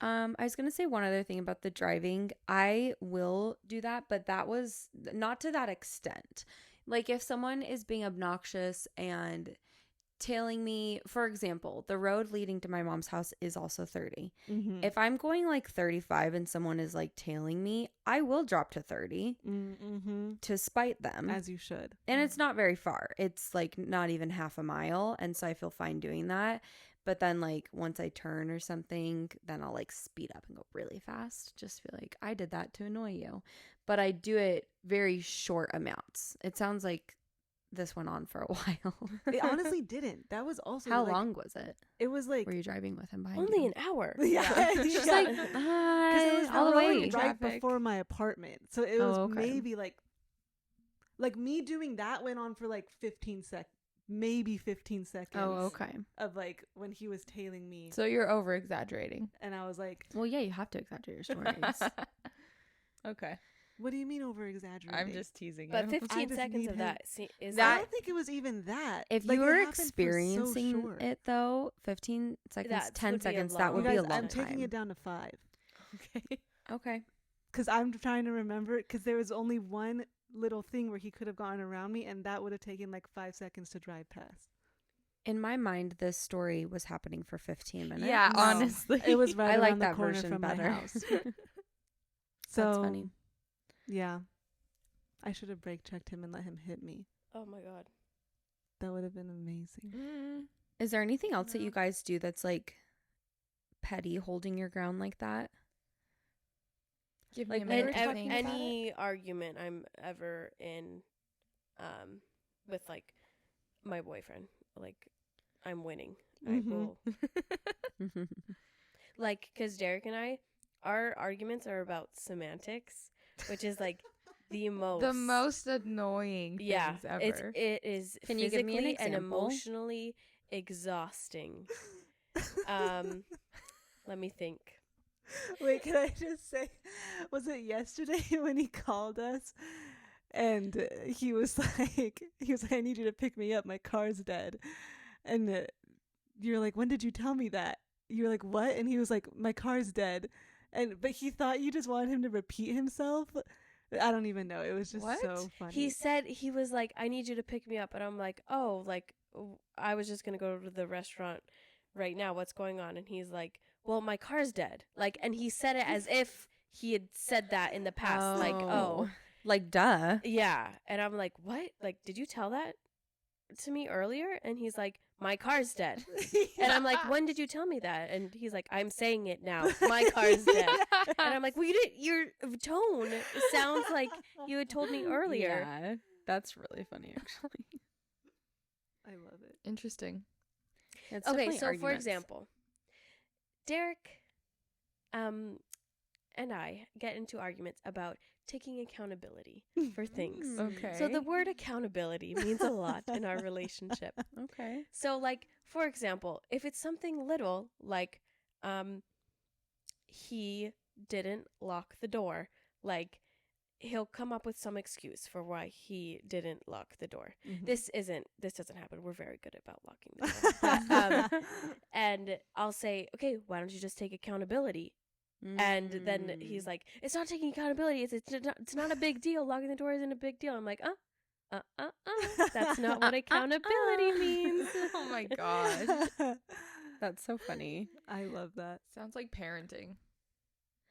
S1: I was gonna say one other thing about the driving. I will do that, but that was not to that extent. Like if someone is being obnoxious and tailing me, for example, the road leading to my mom's house is also 30.
S3: Mm-hmm.
S1: If I'm going like 35 and someone is like tailing me, I will drop to 30
S3: Mm-hmm.
S1: to spite them.
S3: As you should.
S1: And it's not very far. It's like not even half a mile. And so I feel fine doing that. But then like once I turn or something, then I'll like speed up and go really fast. Just feel like I did that to annoy you. But I do it very short amounts. It sounds like this went on for a while.
S3: It honestly didn't. That was also
S1: How
S3: like,
S1: long was it?
S3: It was like
S1: Were you driving with him behind
S4: Only
S1: you?
S4: an hour.
S3: yeah,
S1: She's
S3: yeah.
S1: like,
S3: 'Cause it was
S1: all the
S3: literally
S1: way.
S3: right
S2: Traffic.
S3: before my apartment. So it
S1: Oh,
S3: was
S1: okay.
S3: maybe like me doing that went on for like 15 maybe 15 seconds.
S1: Oh, okay.
S3: Of like when he was tailing me,
S2: So you're over exaggerating.
S3: and I was like,
S1: Well, yeah, you have to exaggerate your stories.
S2: Okay.
S3: "What do you mean over exaggerating?"
S2: I'm just teasing
S4: But
S2: you.
S4: 15
S3: just
S4: seconds
S3: need
S4: of
S3: him-
S4: that is
S3: I
S1: That-
S3: don't think it was even that.
S1: If
S3: Like,
S1: you
S3: it
S1: were
S3: happened for so
S1: experiencing
S3: short.
S1: it though, 15 seconds,
S4: That
S1: 10
S4: would be a
S1: seconds, that
S4: long
S1: would
S3: You
S1: be
S3: guys,
S1: a long
S3: I'm
S1: time.
S3: taking it down to 5
S2: Okay.
S1: Okay.
S3: because I'm trying to remember it because there was only one little thing where he could have gone around me, and that would have taken like 5 seconds to drive past.
S1: In my mind, this story was happening for 15 minutes.
S2: Yeah,
S3: No,
S2: honestly.
S3: it was right
S1: I
S3: around
S1: like
S3: the
S1: that
S3: corner
S1: version
S3: from
S1: better.
S3: my house. So
S1: That's funny.
S3: Yeah, I should have brake checked him and let him hit me.
S4: Oh my god.
S3: That would have been amazing.
S2: Mm.
S1: Is there anything else that
S2: No.
S1: you guys do that's like petty, holding your ground like that?
S2: Give
S1: Like,
S2: me a
S1: we were
S2: minute to
S1: talking
S2: think.
S1: about
S4: any argument I'm ever in with like my boyfriend, like I'm winning.
S3: Mhm.
S4: I will like cuz Derek and I, our arguments are about semantics, which is like the most
S2: The most annoying
S4: yeah,
S2: things ever.
S4: it is
S1: Can you give me an
S4: physically and
S1: example?
S4: emotionally exhausting. Let me think.
S3: Wait, can I just say, was it yesterday when he called us and he was like, I need you to pick me up. My car's dead. And you're like, when did you tell me that? You're like, what? And he was like, my car's dead. But he thought you just wanted him to repeat himself. I don't even know. It was just
S2: What?
S3: so funny.
S4: He said he was like, I need you to pick me up. And I'm like, oh, like, I was just going to go to the restaurant right now. What's going on? And he's like, well, my car's dead. Like, and he said it as if he had said that in the past. Like, oh,
S1: Like, duh.
S4: yeah. And I'm like, what? Like, did you tell that to me earlier? And he's like, my car's dead. And I'm like, when did you tell me that? And he's like, I'm saying it now. My car's dead. And I'm like, well, you didn't. Your tone sounds like you had told me earlier.
S1: Yeah, that's really funny, actually.
S3: I love it.
S2: Interesting.
S1: It's
S4: Okay,
S1: definitely
S4: so for
S1: arguments.
S4: example, Derek and I get into arguments about taking accountability for things.
S1: Mm.
S2: Okay.
S4: So the word accountability means a lot in our relationship.
S1: Okay.
S4: So like, for example, if it's something little like he didn't lock the door, like he'll come up with some excuse for why he didn't lock the door.
S3: Mhm.
S4: This doesn't happen. We're very good about locking the door. And I'll say, okay, why don't you just take accountability? And then he's like, it's not taking accountability. It's not a big deal. Locking the door isn't a big deal. I'm like, that's not what accountability means.
S2: Oh my gosh.
S1: That's so funny.
S3: I love that.
S2: Sounds like parenting.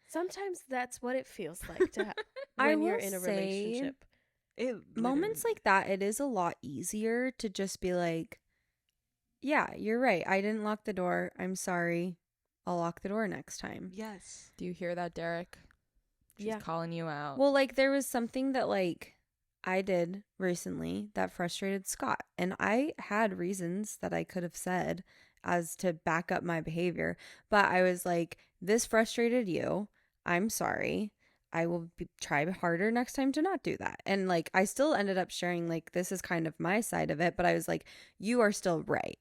S4: Sometimes that's what it feels like to
S1: I
S4: when you're
S1: will
S4: in a
S1: say
S4: relationship.
S1: moments
S3: Literally-
S1: like that, it is a lot easier to just be like, yeah, you're right. I didn't lock the door. I'm sorry. I'll lock the door next time.
S3: Yes.
S2: Do you hear that, Derek? She's
S4: Yeah.
S2: calling you out.
S1: Well, like there was something that like I did recently that frustrated Scott, and I had reasons that I could have said as to back up my behavior, but I was like, this frustrated you. I'm sorry. I will try harder next time to not do that. And like I still ended up sharing like this is kind of my side of it, but I was like, you are still right.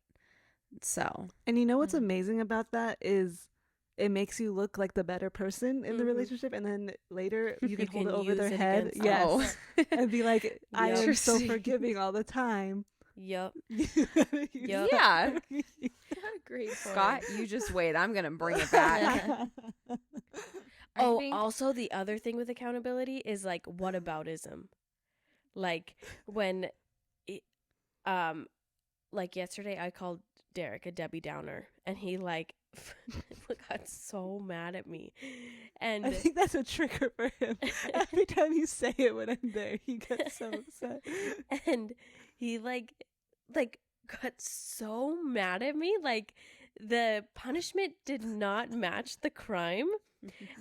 S1: So,
S3: And you know what's
S2: Mm.
S3: amazing about that is it makes you look like the better person in the
S4: Mhm.
S3: relationship, and then later you can
S4: You
S3: hold
S4: can
S3: it over
S4: use
S3: their
S4: it
S3: head.
S4: against
S3: Yes.
S1: them.
S3: And be like, I am so
S1: Interesting.
S3: forgiving all the time.
S4: Yup.
S3: Yup.
S1: yeah.
S2: What a great
S1: Scott, you just wait. I'm going to bring it back.
S4: Oh,
S2: think-
S4: also the other thing with accountability is like whataboutism. Like when it, like yesterday I called Derek a Debbie Downer and he like got so mad at me. And
S3: I think that's a trigger for him. Every time you say it when I'm there, he gets so upset.
S4: and he like got so mad at me, like the punishment did not match the crime.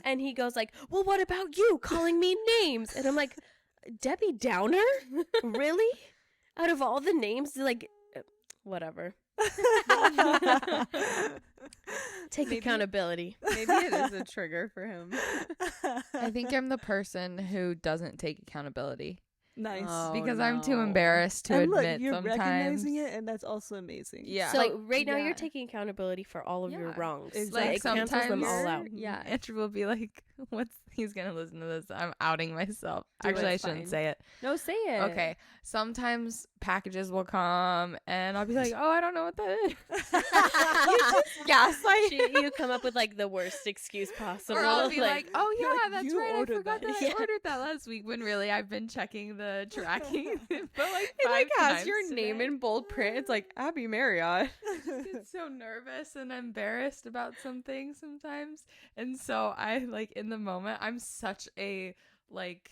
S4: And he goes like, well, what about you calling me names? And I'm like, Debbie Downer? Really? Out of all the names, like, whatever. Take
S2: Maybe-
S4: accountability.
S1: Maybe it is a trigger for him.
S2: I think I'm the person who doesn't take accountability
S3: Nice.
S1: Oh,
S2: because I'm too
S1: no.
S2: embarrassed to
S3: and look,
S2: admit
S3: you're
S2: sometimes.
S3: recognizing it, and that's also amazing.
S2: Yeah.
S4: So
S1: Like,
S4: right now
S1: yeah.
S4: you're taking accountability for all of your
S2: Yeah.
S4: wrongs.
S3: Exactly.
S2: Like
S4: It cancels them all
S2: sometimes-
S4: out.
S1: Yeah.
S2: Andrew will be like, "What's he's gonna listen to this? I'm outing myself."
S1: Do it,
S2: Actually, I
S1: it's
S2: shouldn't
S1: fine.
S2: say it.
S1: No, say it.
S2: Okay. Sometimes packages will come, and I'll be like, "Oh, I don't know what that is."
S1: You just gaslight.
S4: You come up with like the worst excuse possible.
S2: Or I'll be like, "Oh
S3: You're
S2: yeah,
S3: like,
S2: that's
S3: "You
S2: right. I
S3: ordered
S2: forgot
S3: that."
S2: that,
S4: Yeah.
S2: I ordered that last week." When really, I've been checking the tracking, but like
S1: It like
S2: 5
S1: has your
S2: times
S1: name
S2: today.
S1: in bold print. It's like Abby Marriott.
S2: I get so nervous and embarrassed about some things sometimes, and so I like in the moment I'm such a like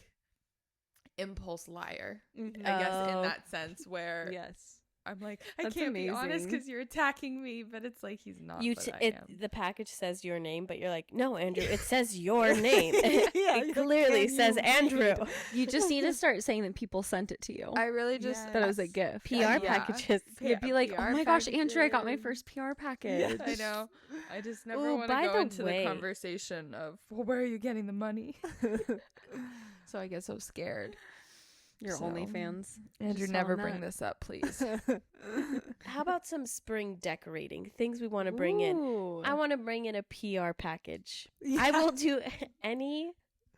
S2: impulse liar,
S3: Mhm.
S2: I guess, in
S4: Oh.
S2: that sense where
S3: Yes.
S2: I'm like, I
S1: That's
S2: can't be honest
S1: amazing.
S2: because you're attacking me, but it's like he's not.
S4: you
S2: but
S4: t-
S2: I
S4: it,
S2: am.
S4: the package says your name, but you're like, no, Andrew, it says your name.
S3: Yeah,
S4: It
S3: you're like,
S4: clearly
S3: "Can
S4: says
S3: you
S4: Andrew.
S3: read?"
S1: You just need to start saying that people sent it to you.
S2: I really just
S3: Yes.
S1: that it was a
S3: Yes.
S1: gift.
S4: PR
S2: Yeah.
S4: packages.
S1: You'd be like,
S2: PR
S1: oh my gosh, Andrew, I got my
S2: packages.
S1: first PR package.
S2: I know. I just never
S4: Ooh,
S2: want
S4: by
S2: to go
S4: the
S2: into
S4: way-
S2: the conversation of, well, where are you getting the money? So I get so scared.
S1: Your
S2: So,
S1: OnlyFans.
S2: Andrew,
S1: Just
S2: never
S1: selling
S2: bring
S1: that.
S2: this up, please.
S4: How about some spring decorating? Things we want to bring in.
S1: Ooh.
S4: I want to bring in a PR package. I
S3: Yeah.
S4: will do any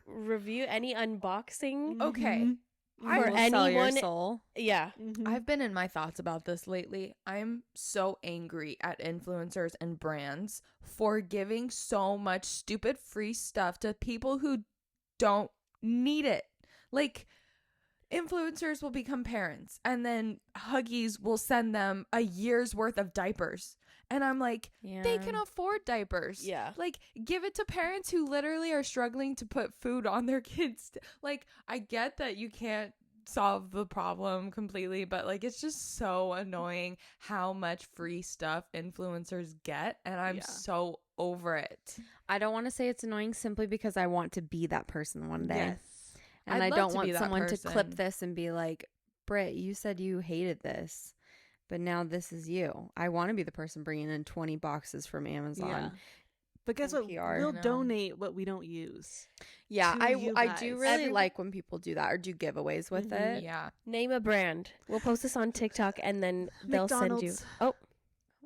S4: review, any unboxing.
S2: Okay.
S3: Mhm.
S1: I
S4: for
S1: will sell your
S4: anyone-
S1: soul.
S4: Yeah.
S3: Mhm.
S2: I've been in my thoughts about this lately. I'm so angry at influencers and brands for giving so much stupid free stuff to people who don't need it. Like, influencers will become parents, and then Huggies will send them a year's worth of diapers. And I'm like,
S1: Yeah.
S2: they can afford diapers.
S4: Yeah.
S2: Like, give it to parents who literally are struggling to put food on their kids. Like, I get that you can't solve the problem completely, but like, it's just so annoying how much free stuff influencers get. And I'm
S3: Yeah.
S2: so over it.
S1: I don't want to say it's annoying simply because I want to be that person one day.
S3: Yes.
S1: And
S2: I'd
S1: I
S2: love
S1: don't
S2: to
S1: want
S2: be that
S1: someone to clip
S2: person.
S1: this and be like, Britt, you said you hated this, but now this is you. I want to be the person bringing in 20 boxes from Amazon.
S3: Yeah. But guess
S1: and
S3: what?
S1: PR.
S3: We'll
S2: I know.
S3: donate what we don't use.
S1: Yeah,
S3: To you
S1: I do
S3: guys.
S1: really
S4: Every-
S1: like when people do that or do giveaways with
S3: Mhm.
S1: it.
S2: Yeah.
S4: Name a brand. We'll post this on TikTok and then they'll send you.
S3: McDonald's.
S4: Oh,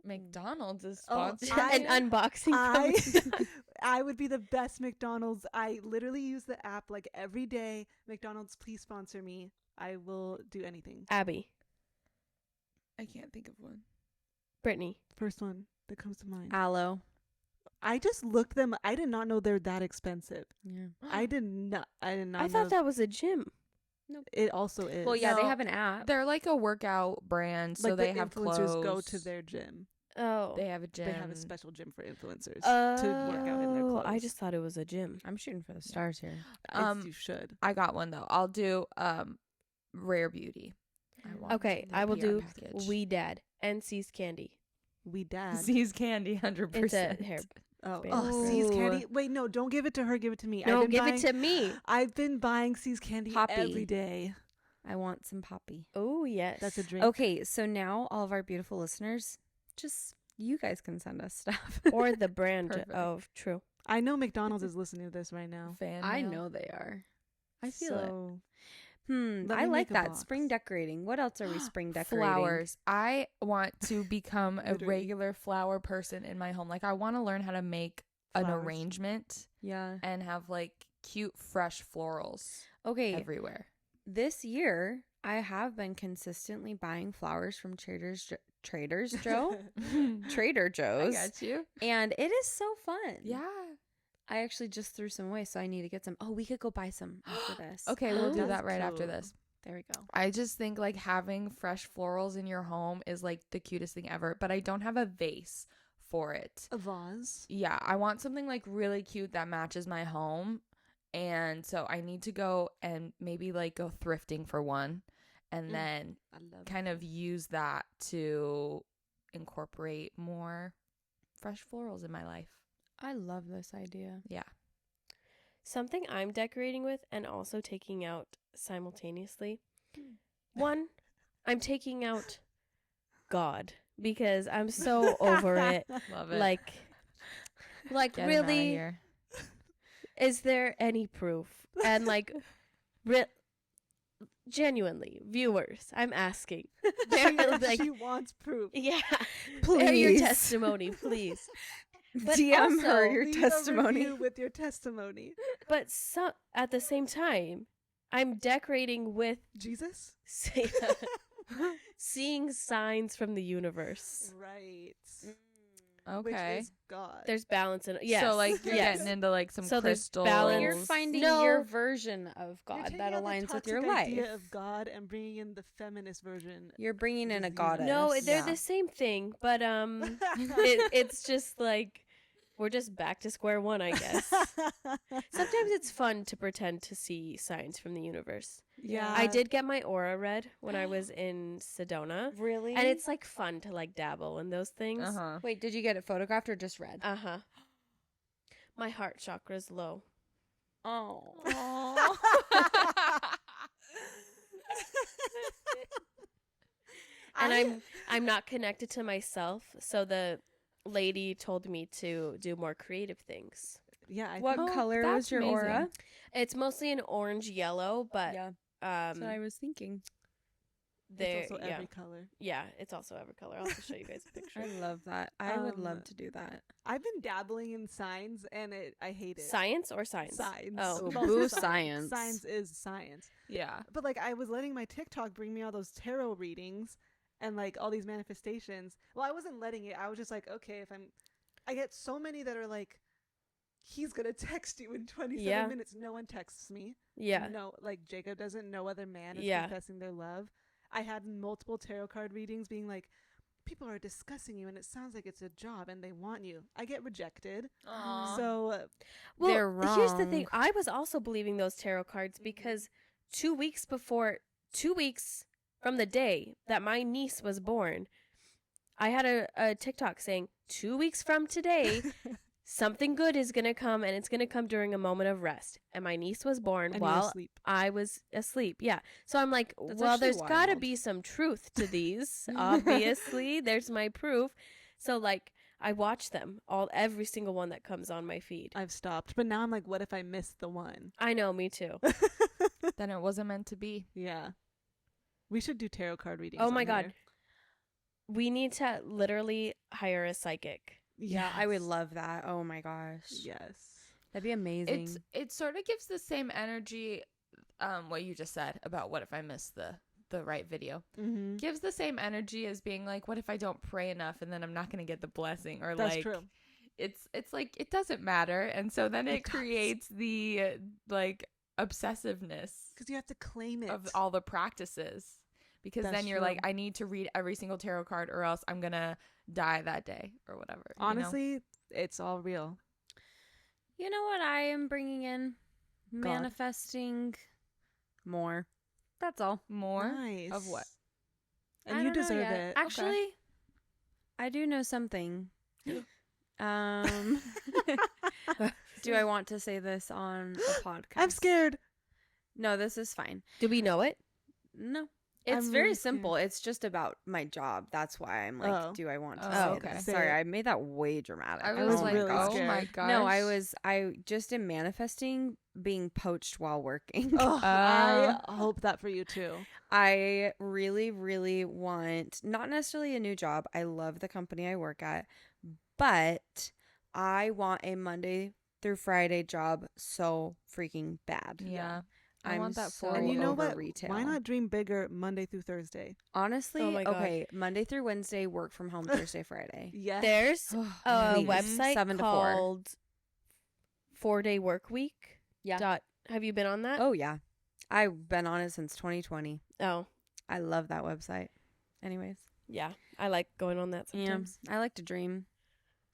S2: McDonald's is
S3: Oh,
S2: sponsored.
S3: I-
S4: an unboxing.
S3: I
S4: from-
S3: I would be the best McDonald's. I literally use the app like every day. McDonald's, please sponsor me. I will do anything.
S4: Abby,
S2: I can't think of one.
S4: Brittany.
S3: First one that comes to mind.
S1: Aloe.
S3: I just looked them. I did not know they're that expensive.
S1: Yeah.
S3: I did not. I did not.
S4: I
S3: know
S4: thought that was a gym.
S3: it also is.
S1: Well, yeah, they
S2: No,
S1: have an app.
S2: They're like a workout brand, so
S3: like
S2: they
S3: the
S2: have
S3: influencers
S2: clothes.
S3: go to their gym.
S4: Oh.
S2: They have a gym.
S3: They have a special gym for influencers to work out in their clothes.
S4: I just thought it was a gym.
S1: I'm shooting for the stars here.
S3: You should.
S2: I got one though. I'll do Rare Beauty. I want
S4: Okay,
S2: their
S4: I will
S2: PR
S4: do
S2: package.
S4: We Dad and C's Candy.
S3: We dad.
S2: Z's Candy 100%.
S4: It's a hair.
S3: Oh,
S4: band.
S3: C's
S2: Ooh.
S3: candy. Wait, no, don't give it to her. Give it to me.
S4: No,
S3: I've been
S4: give
S3: buying,
S4: it to me.
S3: I've been buying C's candy
S1: Poppy.
S3: every day.
S1: I want some poppy.
S4: Oh, yes.
S3: That's a drink.
S1: Okay, so now all of our beautiful listeners, just you guys can send us stuff.
S4: Or the brand
S2: Perfect.
S4: of True.
S3: I know McDonald's is listening to this right now.
S2: Fan
S1: I
S2: mail.
S1: know they are. I feel it.
S3: So,
S1: I
S3: Let me
S1: like
S3: make a
S1: that.
S3: box.
S1: Spring decorating. What else are we spring decorating?
S2: Flowers. I want to become a
S3: Literally.
S2: regular flower person in my home. Like I want to learn how to make an
S3: Flowers.
S2: arrangement
S1: Yeah.
S2: and have like cute fresh florals
S1: Okay,
S2: everywhere.
S1: this year I have been consistently buying flowers from Trader
S2: I
S1: Joe's,
S2: got you.
S1: and it is so fun.
S2: Yeah.
S1: I actually just threw some away, so I need to get some. Oh, we could go buy some after this.
S2: Okay, we'll do
S3: That's
S2: that right after
S3: cute.
S2: this.
S1: There we go.
S2: I just think like having fresh florals in your home is like the cutest thing ever, but I don't have a vase for it.
S3: a vase.
S2: Yeah, I want something like really cute that matches my home. And so I need to go and maybe like go thrifting for one and then
S3: I love
S2: kind of use that to incorporate more fresh florals in my life.
S1: I love this idea.
S2: Yeah.
S4: Something I'm decorating with and also taking out simultaneously. One, I'm taking out God because I'm so over it.
S2: Love it.
S4: Like
S2: Get him outta
S4: really,
S2: here.
S4: is there any proof? And like, genuinely, viewers, I'm asking. Like,
S3: she wants proof.
S4: yeah,
S1: Please.
S4: air your testimony, please. But
S1: DM her
S4: also,
S1: your
S3: Leave a
S1: testimony.
S3: review with your testimony.
S4: But at the same time, I'm decorating with
S3: Jesus.
S4: seeing signs from the universe.
S3: Right.
S2: Okay.
S3: Which is God.
S4: There's balance in it. Yes.
S2: So like you're
S4: yes.
S2: getting into like some
S4: So there's
S2: crystals.
S4: balance.
S1: You're finding
S4: No.
S1: your version of
S3: You're
S1: God
S3: taking
S1: that
S3: out the
S1: aligns with your
S3: toxic
S1: life.
S3: idea of God and bringing in the feminist version.
S1: You're bringing in a
S3: Disease.
S1: goddess.
S4: No, they're
S2: Yeah.
S4: the same thing, but it's just like we're just back to square one, I guess. Sometimes it's fun to pretend to see signs from the universe.
S3: Yeah.
S4: I did get my aura read when I was in Sedona,
S1: Really?
S4: and it's like fun to like dabble in those things.
S2: Uh-huh.
S1: Wait, did you get it photographed or just read?
S4: Uh-huh. My heart chakra's low.
S1: Oh.
S4: And I'm not connected to myself, so the lady told me to do more creative things.
S3: Yeah. I
S1: What
S2: Oh,
S1: color
S2: that's
S1: was your aura?
S2: amazing.
S4: It's mostly an orange yellow, but
S1: Yeah, that's what I
S4: um
S1: was thinking.
S4: there
S3: it's also
S4: yeah.
S3: every color.
S4: Yeah, it's also every color. I'll have to show you guys a picture.
S1: I love that. I would love
S3: Um,
S1: to do that.
S3: I've been dabbling in signs and I hate it.
S4: Science or science?
S3: Signs.
S4: Oh.
S3: It's
S1: Ooh,
S3: also
S1: boo science.
S3: Science is science.
S2: Yeah.
S3: But like I was letting my TikTok bring me all those tarot readings and like all these manifestations. Well, I wasn't letting it. I was just like, okay, I get so many that are like, he's gonna text you in 27
S4: Yeah.
S3: minutes. No one texts me.
S4: Yeah.
S3: No, like Jacob doesn't. No other man is
S4: Yeah.
S3: confessing their love. I had multiple tarot card readings being like, people are discussing you and it sounds like it's a job and they want you. I get rejected.
S2: Aw.
S3: So
S4: Well,
S1: They're
S4: here's the thing.
S1: wrong.
S4: I was also believing those tarot cards because 2 weeks from the day that my niece was born, I had a TikTok saying 2 weeks from today, something good is going to come and it's going to come during a moment of rest. And my niece was born
S3: and you're
S4: while
S3: asleep.
S4: I was asleep. Yeah. So I'm like,
S1: That's
S4: well,
S1: actually
S4: there's got to
S1: wild.
S4: be some truth to these. Obviously, there's my proof. So like I watch them every single one that comes on my feed.
S3: I've stopped. But now I'm like, what if I missed the one?
S4: I know, me too.
S2: Then it wasn't meant to be.
S3: Yeah. We should do tarot card readings.
S4: Oh my
S3: on
S4: God.
S3: here.
S4: We need to literally hire a psychic.
S1: Yeah, I would
S3: Yes.
S1: love that. Oh my gosh.
S3: Yes.
S1: That'd be amazing.
S2: It sort of gives the same energy what you just said about what if I miss the right video.
S3: Mm-hmm.
S2: Gives the same energy as being like, what if I don't pray enough and then I'm not going to get the blessing, or
S3: That's
S2: like
S3: true.
S2: it's like it doesn't matter, and so then
S3: It
S2: it
S3: does.
S2: creates the like obsessiveness
S3: Because you have to claim it.
S2: of all the practices, because
S3: That's
S2: then you're
S3: true.
S2: like, I need to read every single tarot card or else I'm gonna die that day or whatever. you know?
S3: Honestly, it's all real.
S1: You know what I am bringing in? Manifesting more. That's all.
S2: More
S3: Nice.
S2: of what?
S3: And
S1: I
S3: you
S1: don't know
S3: deserve
S1: yet.
S3: it.
S1: Actually, I do know something. Um, do I want to say this on a podcast?
S3: I'm scared.
S1: No, this is fine.
S4: Do we know it?
S1: No. It's
S3: I'm
S1: very
S3: really scared.
S1: simple. It's just about my job. That's why I'm like,
S3: Oh.
S1: do I want to
S2: Oh,
S1: say
S2: okay.
S1: this?
S3: Say
S1: Sorry,
S3: it.
S1: I made that way dramatic.
S2: I
S3: was
S2: was like,
S3: really
S2: oh
S3: scared.
S2: my gosh.
S1: No, I just am manifesting being poached while working.
S3: Oh, I hope that for you too.
S1: I really, really want not necessarily a new job. I love the company I work at, but I want a Monday through Friday job so freaking bad.
S2: Yeah. I
S1: I'm
S2: want that
S1: so
S2: for
S3: And you know
S1: over
S3: what?
S1: retail.
S3: Why not dream bigger Monday through Thursday?
S1: Honestly,
S4: Oh my God.
S1: okay, Monday through Wednesday, work from home, Thursday, Friday.
S3: Yes.
S4: There's a
S1: Please.
S4: website
S1: 7 to 4.
S4: called 4-Day Work Week.
S1: Yeah.
S4: Have you been on that?
S1: Oh yeah, I've been on it since 2020.
S4: Oh,
S1: I love that website. Anyways,
S4: yeah. I like going on that sometimes.
S1: yeah, I like to dream.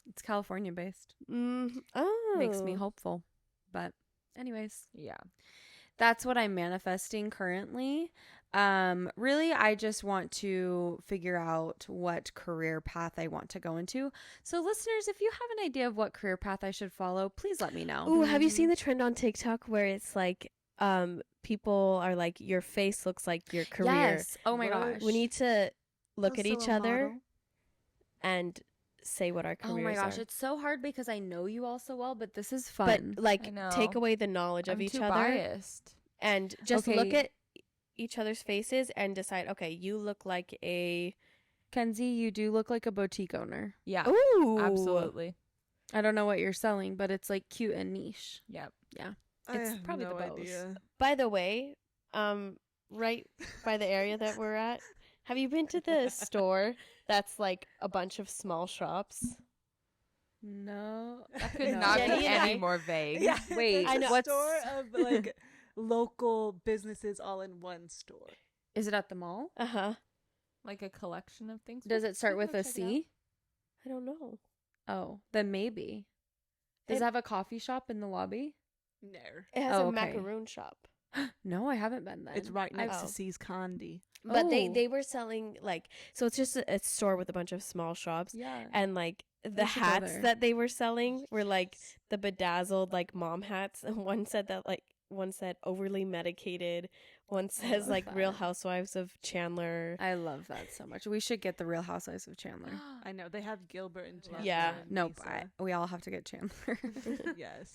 S1: It's California based.
S4: Oh,
S1: Makes me hopeful. But anyways,
S2: Yeah.
S1: that's what I'm manifesting currently. Really, I just want to figure out what career path I want to go into. So listeners, if you have an idea of what career path I should follow, please let me know.
S4: Ooh, have you seen the trend on TikTok where it's like, people are like, your face looks like your career.
S1: Yes. Oh my
S3: What?
S1: gosh.
S4: We need to look at
S3: Also
S4: each
S3: a
S4: other
S3: model.
S4: and say what our careers
S1: Oh my gosh,
S4: are.
S1: it's so hard because I know you all so well, but this is
S4: But
S1: fun.
S4: like,
S2: I know.
S4: take away the knowledge of
S2: I'm
S4: each
S2: too
S4: other
S2: biased.
S4: and just look
S1: Okay.
S4: at each other's faces and decide. Okay, you look like a
S1: Kenzie, you do look like a boutique owner.
S2: Yeah.
S4: ooh,
S2: Absolutely.
S1: I don't know what you're selling, but it's like cute and niche.
S2: Yep.
S3: I
S1: It's
S3: have
S1: probably
S3: no
S1: the bows.
S3: idea.
S4: By the way, right by the area that we're at, have you been to the store that's like a bunch of small shops?
S1: No.
S2: That could
S3: No.
S2: not
S4: Jenny
S2: be
S4: and
S2: any
S4: I-
S2: more vague.
S3: Yeah,
S1: Wait,
S3: it's
S4: I know.
S3: a
S1: what's-
S3: store of like local businesses all in one store.
S1: Is it at the mall?
S4: Uh-huh.
S2: Like a collection of things.
S1: Does it start
S2: We'll
S1: with a
S2: check it out.
S1: C?
S4: I don't know.
S1: Oh, then maybe. Does it have a coffee shop in the lobby?
S3: No,
S4: It has
S1: Oh,
S4: a
S1: okay.
S4: macaroon shop.
S1: No, I haven't been then.
S3: it's right next
S4: Oh.
S3: to C's Candy.
S4: But
S1: Oh.
S4: they were selling like, so it's just a store with a bunch of small shops,
S1: Yeah.
S4: and like the
S1: We should go
S4: hats
S1: there.
S4: that they were selling were like the bedazzled like mom hats, and one said overly medicated, one says
S1: love
S4: like Real
S1: that.
S4: Housewives of Chandler.
S1: I love that so much. We should get the Real Housewives of Chandler.
S3: I know they have Gilbert and Chandler.
S4: Yeah.
S3: and
S1: Nope,
S3: Lisa.
S1: we all have to get Chandler.
S3: Yes.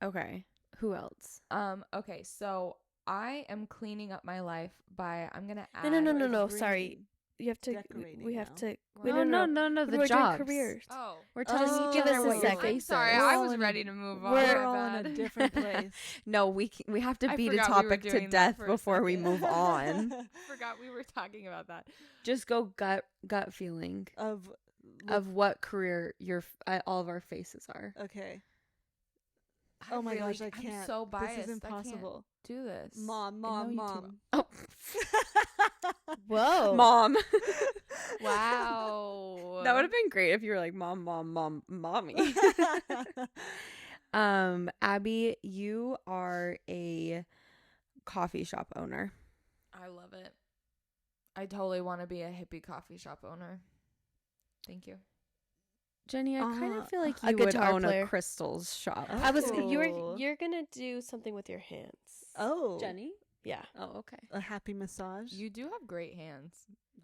S1: Okay. Who else?
S2: Okay, so I am cleaning up my life by I'm gonna add
S4: No.
S3: It's
S4: Sorry,
S3: green.
S4: you have to.
S3: Decorating
S4: We have
S3: now.
S4: to.
S2: Well,
S4: Wait,
S1: No,
S4: We're
S1: the
S4: doing
S1: jobs.
S4: careers.
S2: Oh.
S1: We're telling
S3: Oh,
S1: each
S3: give
S1: other
S3: us a
S1: what your
S3: second.
S2: I'm
S1: face
S2: sorry,
S1: is.
S3: We're
S2: I
S3: all
S2: was
S3: in
S2: ready to move on.
S3: We're
S2: My
S3: all in a
S2: bad.
S3: different place.
S1: No, we have to
S2: I
S1: beat a
S2: forgot we were
S1: topic to
S2: doing that
S1: death
S2: for a
S1: before we
S2: second.
S1: move on.
S2: Forgot we were talking about that.
S1: Just go gut feeling
S3: of
S1: what career all of our faces are.
S3: okay.
S2: I
S3: Oh my
S2: really-
S3: gosh, I can't.
S2: I'm so biased.
S3: This is
S2: I can't
S3: impossible.
S2: do this.
S3: Mom,
S2: I know
S3: mom,
S2: you too
S3: mom.
S4: Whoa,
S1: Mom.
S2: Wow.
S1: That would have been great if you were like mom, mommy. Abby, you are a coffee shop owner.
S2: I love it. I totally want to be a hippie coffee shop owner. Thank you.
S1: Jenny, I kind of feel like
S4: a
S1: you would
S4: guitar
S1: own
S4: player.
S1: a crystals shop.
S3: Oh.
S4: I was.
S3: Oh.
S4: You're gonna do something with your hands.
S3: Oh,
S1: Jenny?
S4: Yeah.
S1: Oh, okay.
S3: a happy massage.
S2: You do have great hands.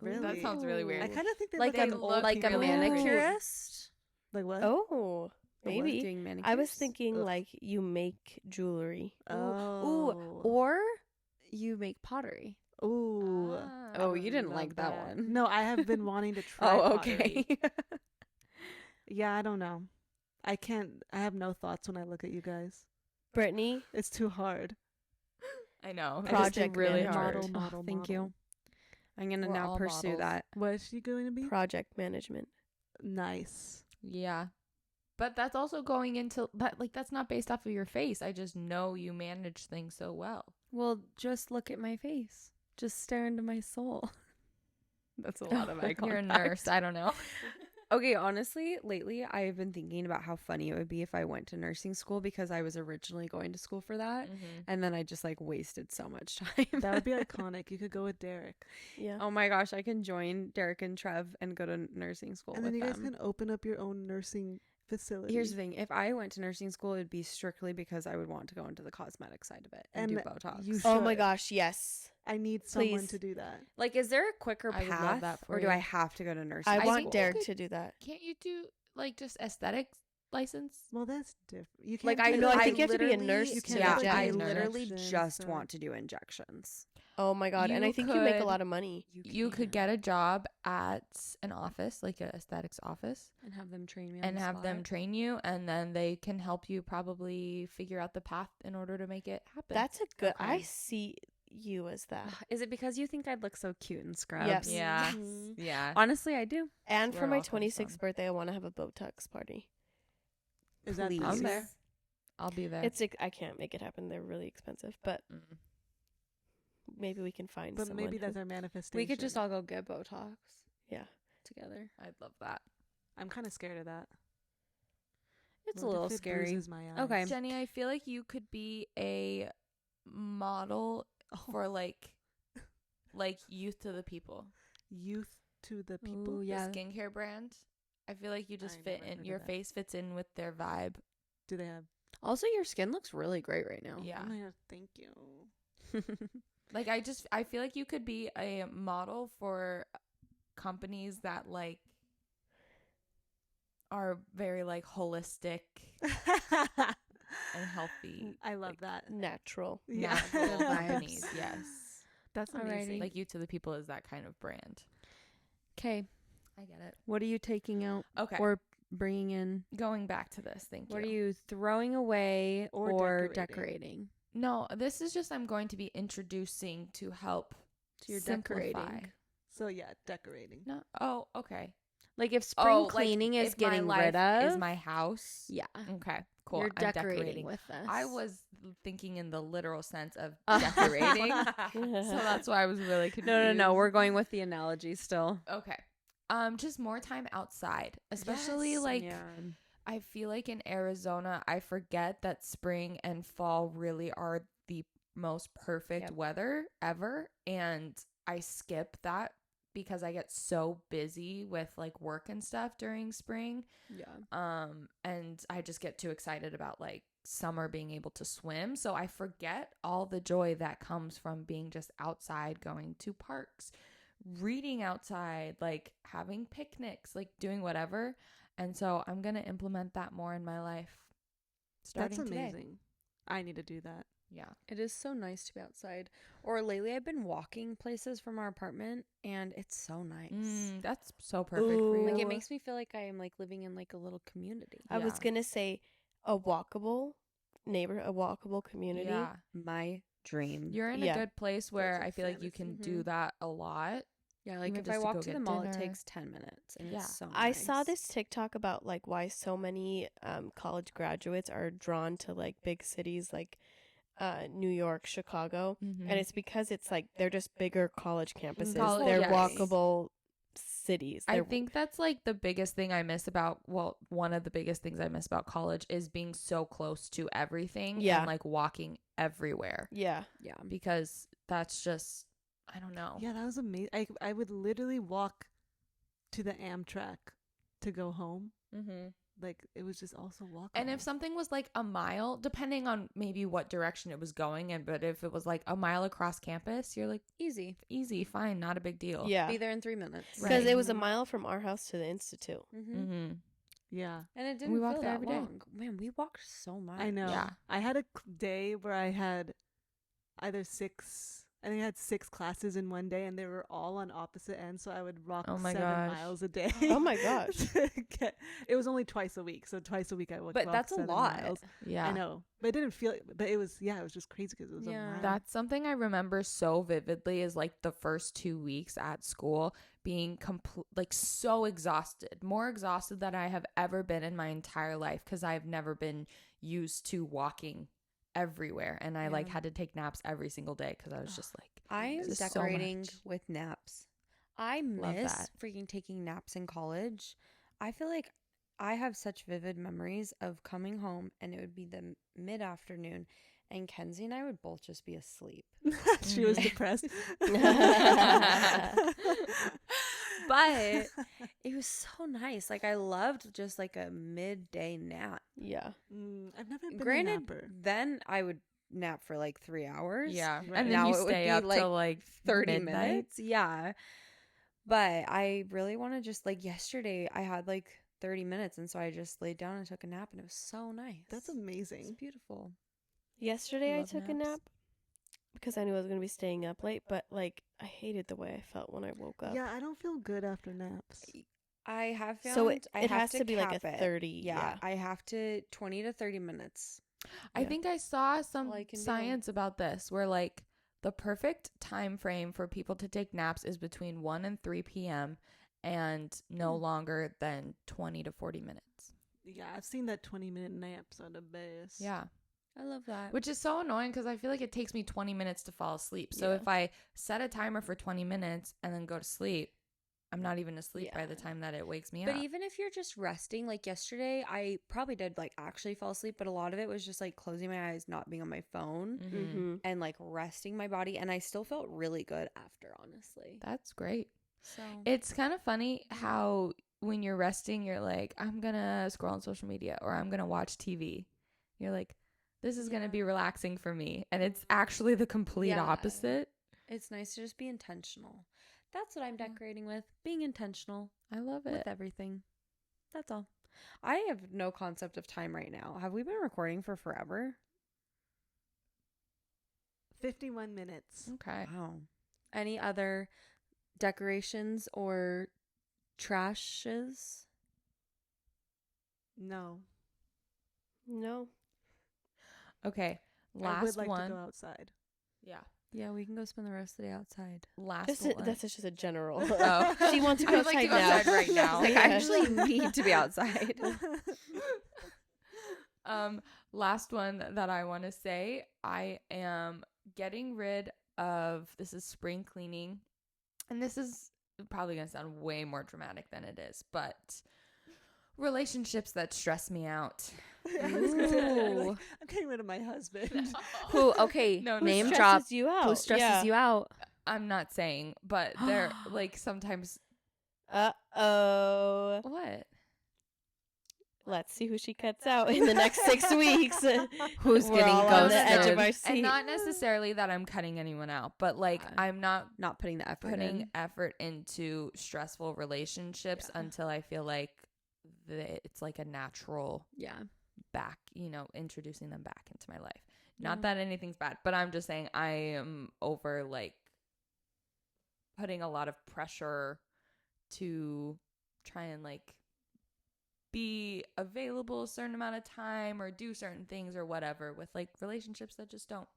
S3: Really?
S2: That sounds really weird.
S3: I kind of think they
S1: Like
S3: look
S1: a
S3: like old
S1: like a
S3: people.
S1: manicurist.
S3: Like what?
S4: Oh,
S1: I love
S4: maybe.
S1: doing manicures.
S4: I was thinking
S3: Ugh.
S4: like you make jewelry.
S3: Oh.
S1: or you make pottery.
S3: Ooh.
S2: Ah,
S1: Oh,
S2: I
S1: you
S2: would
S1: didn't
S2: love
S1: like that one.
S3: No, I have been wanting to try.
S1: Oh,
S3: pottery.
S1: okay.
S3: Yeah, I don't know. I can't. I have no thoughts when I look at you guys.
S4: Brittany,
S3: It's too hard.
S2: I know.
S4: Project
S2: It's really
S4: manager.
S2: hard.
S3: Model,
S1: Oh,
S3: model,
S1: thank
S3: model.
S1: you. I'm gonna
S2: We're
S1: now
S2: all
S1: pursue
S2: models.
S1: that.
S3: What is she going to be?
S4: project management.
S3: Nice.
S2: Yeah. But that's also going into that, like, that's not based off of your face. I just know you manage things so well.
S1: Well, just look at my face. Just stare into my soul. That's a lot of eye contact.
S2: You're a nurse. I don't know.
S1: Okay, honestly, lately I've been thinking about how funny it would be if I went to nursing school because I was originally going to school for that. And then I just like wasted so much time.
S3: That would be iconic. You could go with Derek.
S4: Yeah.
S1: Oh my gosh, I can join Derek and Trev and go to nursing school
S3: And
S1: with
S3: then you guys
S1: them.
S3: can open up your own nursing facility.
S1: Here's the thing. If I went to nursing school, it would be strictly because I would want to go into the cosmetic side of it and do
S3: And
S1: Botox.
S3: you
S4: Oh my
S3: should.
S4: gosh, yes.
S3: I need someone
S4: Please.
S3: to do that.
S1: Like, is there a quicker
S2: I would love
S1: path
S2: that for
S1: or do
S2: you.
S1: I have to go to nursing
S4: I
S1: school?
S4: want
S2: think
S4: Derek
S2: you
S4: to do that.
S2: Can't you do like just aesthetics license?
S3: Well, that's different. You can't
S1: Like,
S3: do
S1: I
S3: that.
S4: No, I
S1: I
S4: think you have to be a
S1: literally-
S4: nurse
S3: You
S4: to
S3: can't
S1: Yeah,
S3: do,
S4: inject.
S1: I
S3: like,
S1: literally
S3: injections
S1: just
S3: or-
S1: want to do injections.
S4: Oh my god, and
S2: You
S4: I think you make a
S2: could-
S4: lot of money.
S2: You could get a job at an office, like an aesthetics office,
S1: and have them train me on
S2: and
S1: the
S2: have them
S1: spot.
S2: train you, and then they can help you probably figure out the path in order to make it happen.
S4: That's a good. I
S1: Okay.
S4: see you as that.
S1: Is it because you think I'd look so cute in scrubs?
S4: Yes.
S2: Yeah.
S4: Mhm.
S2: Yeah.
S1: Honestly, I do.
S4: And
S2: Where
S4: for
S2: it
S4: my
S2: all comes
S4: 26th
S2: from.
S4: birthday, I want to have a Botox party.
S3: Is that
S1: Please.
S3: this
S2: I'm
S3: year?
S2: there. I'll be there.
S4: I can't make it happen. They're really expensive, but
S2: Mm.
S4: maybe we can find
S3: But
S4: someone.
S3: maybe that's
S4: who-
S3: our manifestation.
S1: We could just all go get Botox
S4: Yeah.
S1: together.
S2: I'd love that.
S3: I'm kind of scared of that.
S1: It's
S3: What
S1: a little
S3: if it
S1: scary.
S3: bruises my eyes?
S1: Okay.
S2: Jenny, I feel like you could be a model for like youth to the people.
S3: Youth to the people.
S1: Ooh,
S2: The
S1: yeah.
S2: skincare brand. I feel like you just
S3: I
S2: fit
S3: never heard
S2: in.
S3: of
S2: Your
S3: that.
S2: face fits in with their vibe.
S3: Do they have?
S1: Also, your skin looks really great right now.
S2: Yeah.
S3: Oh my god, thank you.
S2: Like I feel like you could be a model for companies that like are very like holistic and healthy.
S3: I love
S2: like,
S3: that.
S4: Natural.
S3: Yeah.
S2: natural
S1: Vibes.
S2: companies. Yes.
S3: That's
S1: Alrighty.
S3: amazing.
S2: Like Youth to the People is that kind of brand.
S1: Okay.
S2: I get it.
S1: What are you taking out
S2: Okay.
S1: or bringing in?
S2: Going back to this, thank you.
S1: What are you throwing away
S3: Or
S1: or
S3: decorating.
S1: decorating?
S2: No, this is just I'm going to be introducing to help.
S1: So you're
S2: simplify.
S1: decorating.
S3: So yeah, decorating.
S2: No. Oh, okay.
S1: Like if spring
S2: like,
S1: cleaning is
S2: if my
S1: getting
S2: life
S1: rid of,
S2: is my house.
S1: yeah,
S2: Okay. Cool.
S1: you're
S2: I'm
S1: decorating with this.
S2: I was thinking in the literal sense of
S1: Uh,
S2: decorating. So that's why I was really confused.
S1: no. We're going with the analogy still.
S2: Okay. Just more time outside, especially like
S1: Yeah.
S2: I feel like in Arizona, I forget that spring and fall really are the most perfect
S1: Yep.
S2: weather ever, and I skip that because I get so busy with like work and stuff during spring.
S1: Yeah.
S2: And I just get too excited about like summer being able to swim. So I forget all the joy that comes from being just outside, going to parks, reading outside, like having picnics, like doing whatever. And so I'm going to implement that more in my life starting
S3: That's
S2: today.
S3: amazing. I need to do that.
S2: Yeah.
S1: It is so nice to be outside. Or lately, I've been walking places from our apartment, and it's so nice.
S2: That's so perfect for you.
S1: Like it
S3: Ooh.
S1: makes me feel like I am like living in like a little community.
S4: I was
S2: Yeah.
S4: gonna say a walkable a walkable community.
S2: Yeah.
S1: My dream.
S2: You're in
S4: Yeah.
S2: a good place where
S3: a
S2: I feel like you can
S1: fantasy.
S2: do that a lot.
S1: Yeah, like
S2: even
S1: if
S2: just
S1: I
S2: to
S1: walk
S2: go
S1: to
S2: get
S1: the mall, it
S2: dinner.
S1: takes 10 minutes, and
S2: Yeah.
S1: it's so
S4: I
S1: nice.
S4: saw this TikTok about like why so many college graduates are drawn to like big cities like New York, Chicago,
S2: Mm-hmm.
S4: and it's because it's like they're just bigger college campuses.
S2: College,
S4: they're
S2: yes.
S4: walkable cities.
S2: I
S4: They're-
S2: think that's like the biggest thing I miss about, well, one of the biggest things I miss about college is being so close to everything
S4: Yeah.
S2: and like walking everywhere,
S4: yeah.
S1: Yeah.
S2: because that's just, I don't know.
S3: Yeah, that was amazing. I would literally walk to the Amtrak to go home.
S2: Mm-hmm.
S3: Like it was just also walkable.
S2: And if something was like a mile, depending on maybe what direction it was going in, but if it was like a mile across campus, you're like,
S1: Easy.
S2: easy, fine, not a big deal.
S4: Yeah.
S1: Be there in 3 minutes.
S4: Because
S2: Right.
S4: it was a mile from our house to the institute.
S1: Mm-hmm.
S2: Mm-hmm.
S3: yeah,
S1: And it didn't
S2: We walk
S1: feel
S2: there
S1: that
S2: every day.
S1: long. Man, we walked so much.
S3: I know.
S2: Yeah.
S3: I had a day where I had either I think I had 6 classes in one day, and they were all on opposite ends. So I would walk
S2: Oh my
S3: 7
S2: gosh.
S3: miles a day.
S4: Oh my gosh.
S3: It was only twice a week, so twice a week I would.
S1: But
S3: walk
S1: that's a
S3: 7
S1: lot.
S3: miles.
S2: Yeah.
S3: I know, but it didn't feel. But it was. Yeah, it was just crazy because it was
S1: Yeah.
S3: a mile.
S2: That's something I remember so vividly is like the first 2 weeks at school being like so exhausted, more exhausted than I have ever been in my entire life because I've never been used to walking everywhere, and I like
S1: Yeah.
S2: had to take naps every single day because I was just like
S1: I'm
S2: This is so
S1: decorating
S2: much.
S1: with naps. I
S2: Love
S1: miss
S2: that.
S1: freaking taking naps in college. I feel like I have such vivid memories of coming home and it would be the mid-afternoon and Kenzie and I would both just be asleep.
S3: She was
S2: Mhm.
S3: depressed.
S1: But it was so nice. Like I loved just like a midday nap.
S4: Yeah.
S3: I've never been a
S1: Granted,
S3: napper.
S1: then I would nap for like 3 hours.
S2: Yeah.
S3: Right.
S2: And then
S1: Now
S2: you
S1: it would
S2: stay
S1: be,
S2: up
S1: like,
S2: till like
S1: 30
S2: midnight.
S1: minutes. Yeah. But I really want to just like yesterday I had like 30 minutes and so I just laid down and took a nap and it was so nice.
S3: That's
S1: It's
S3: amazing.
S1: beautiful.
S4: Yesterday I
S2: Love
S4: took a
S2: naps.
S4: nap because I knew I was going to be staying up late, but like I hated the way I felt when I woke up.
S3: Yeah, I don't feel good after naps.
S1: I have found
S4: So it
S1: I have
S4: has to be like
S1: cap
S4: a
S1: it.
S4: 30.
S1: Yeah, I have to 20 to 30 minutes.
S2: I
S4: Yeah.
S2: think I saw some
S1: All I can do.
S2: science about this where like the perfect time frame for people to take naps is between 1 and 3 p.m. and no longer than 20 to 40 minutes.
S3: Yeah, I've seen that 20-minute naps are the best.
S2: Yeah.
S1: I love that.
S2: Which is so annoying because I feel like it takes me 20 minutes to fall asleep. So
S4: Yeah.
S2: if I set a timer for 20 minutes and then go to sleep, I'm not even asleep by the
S1: Yeah.
S2: time that it wakes me
S1: But
S2: up.
S1: even if you're just resting, like yesterday, I probably did like actually fall asleep, but a lot of it was just like closing my eyes, not being on my phone,
S2: Mhm.
S4: Mm-hmm.
S1: and like resting my body. And I still felt really good after, honestly.
S2: That's great.
S1: So
S2: It's kind of funny how when you're resting, you're like, I'm going to scroll on social media or I'm going to watch TV. You're like, this is going to
S1: Yeah.
S2: be relaxing for me. And it's actually the complete
S1: Yeah.
S2: opposite.
S1: it's nice to just be intentional. That's what I'm
S2: Yeah.
S1: decorating with, being intentional
S2: I love
S1: with
S2: it.
S1: everything. That's all. I have no concept of time right now. Have we been recording for forever?
S3: 51 minutes.
S2: Okay.
S1: Wow. Any other decorations or trashes?
S3: No.
S4: No.
S2: Okay.
S3: I
S2: Last
S3: would like
S2: one.
S3: to go outside.
S2: Yeah.
S1: Yeah, we can go spend the rest of the day outside.
S2: Last
S4: That's
S2: one.
S4: just a general.
S2: Oh.
S4: She wants to go
S2: I'd like to
S4: outside
S2: go
S4: now.
S2: outside right now.
S1: Like,
S4: Yeah.
S1: I actually need to be outside.
S2: Last one that I want to say, I am getting rid of, this is spring cleaning, and this is probably going to sound way more dramatic than it is, but relationships that stress me out.
S3: I was gonna say,
S1: Ooh.
S3: like, I'm getting rid of my husband.
S1: Who? Okay,
S2: No, no,
S1: name
S2: no.
S1: drop.
S4: Stresses you out.
S1: Who stresses
S4: Yeah.
S1: you out?
S2: I'm not saying, but they're like sometimes.
S4: Uh-oh.
S2: What?
S4: Let's see who she cuts out in the next 6 weeks.
S1: Who's
S4: We're
S1: getting
S4: all on the edge
S1: ghosted?
S4: of our
S2: And
S4: seat.
S2: not necessarily that I'm cutting anyone out, but like I'm not
S1: Not putting the effort
S2: putting
S1: in.
S2: effort into stressful relationships
S1: Yeah.
S2: until I feel like it's like a natural
S1: Yeah.
S2: back, introducing them back into my life. Not
S1: Yeah.
S2: that anything's bad, but I'm just saying I am over like putting a lot of pressure to try and like be available a certain amount of time or do certain things or whatever with like relationships that just don't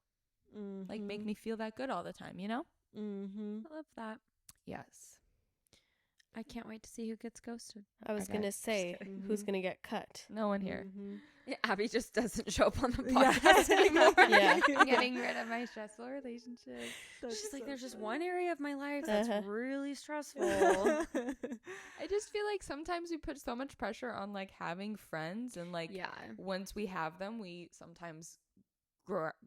S2: like make me feel that good all the time,
S3: Mm-hmm.
S1: I love that.
S2: Yes.
S1: I can't wait to see who gets ghosted.
S4: I was
S1: Okay,
S4: going to
S1: just
S4: say,
S1: kidding.
S4: who's going to get cut?
S2: No one here.
S1: Abby just doesn't show up on the
S3: Yeah.
S1: podcast anymore.
S4: Yeah.
S2: I'm getting rid of my stressful relationships.
S1: She's like, there's just one area of my life
S4: Uh-huh.
S1: that's really stressful.
S2: I just feel like sometimes we put so much pressure on like having friends and like
S1: Yeah.
S2: once we have them, we sometimes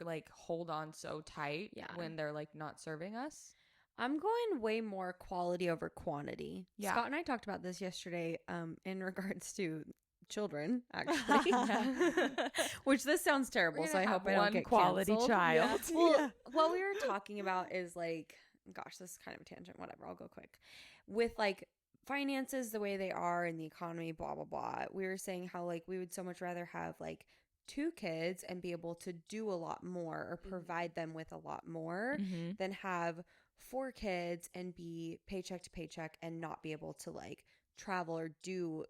S2: like hold on so tight
S1: Yeah.
S2: when they're like not serving us.
S1: I'm going way more quality over quantity.
S2: Yeah.
S1: Scott and I talked about this yesterday in regards to children, actually. Which this sounds terrible, so I hope I don't
S2: one
S1: get
S2: quality
S1: canceled.
S2: child.
S1: Well, what we were talking about is like, gosh, this is kind of a tangent. Whatever, I'll go quick. With like finances the way they are in the economy, blah blah blah. We were saying how like we would so much rather have like 2 kids and be able to do a lot more or provide them with a lot more
S2: Mm-hmm.
S1: than have 4 kids and be paycheck to paycheck and not be able to like travel or do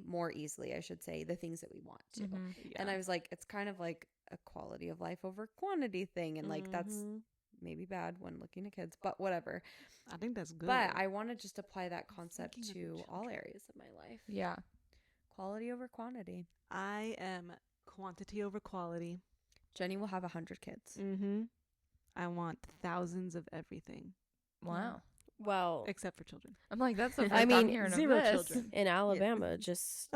S1: more easily, I should say, the things that we want to. And I was like, it's kind of like a quality of life over quantity thing. And like, that's maybe bad when looking at kids, but whatever.
S3: I think that's good.
S1: But I want to just apply that concept
S3: Thinking of
S1: to
S3: the
S1: all
S3: children.
S1: areas of my life.
S2: Yeah.
S1: Quality over quantity.
S3: I am quantity over quality.
S1: Jenny will have 100 kids.
S3: Mm-hmm. I want thousands of everything,
S2: Wow.
S4: Well,
S3: except for children.
S2: I'm like, that's the first
S4: I
S2: I'm
S4: mean,
S2: hearing of
S3: 0
S2: this.
S3: children.
S4: in Alabama, just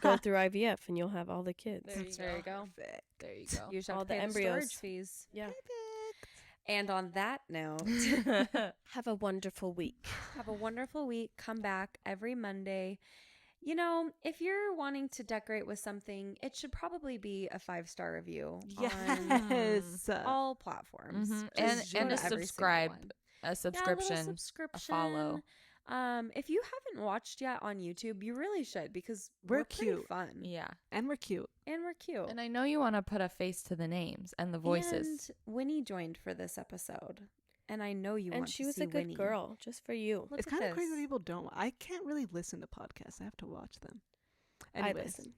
S4: go through IVF and you'll have all the kids.
S1: There you go.
S2: There you go.
S1: You just have
S4: All
S1: to
S4: the
S1: pay the
S4: embryos.
S1: storage fees.
S4: Yeah.
S1: And on that note,
S4: Have a wonderful week.
S1: have a wonderful week. Come back every Monday. You know, if you're wanting to decorate with something, it should probably be a 5-star review on
S3: Yes.
S1: all platforms.
S2: Mhm.
S1: Just
S2: And
S1: go
S2: a
S1: to every single
S2: subscribe,
S1: one.
S2: a subscription,
S1: Yeah, a little subscription.
S2: a follow.
S1: If you haven't watched yet on YouTube, you really should because
S3: We're
S1: pretty
S3: cute.
S1: fun.
S2: Yeah.
S3: And we're cute.
S1: And we're cute.
S2: And I know you want to put a face to the names and the voices.
S1: And Winnie joined for this episode. And I know you
S4: And
S1: want
S4: she
S1: to
S4: was
S1: see
S4: a good
S1: Winnie.
S4: girl, just for you.
S1: Look
S3: It's
S1: at
S3: kind of crazy
S1: this.
S3: that people don't. I can't really listen to podcasts. I have to watch them.
S4: I
S3: Anyways.
S4: listen.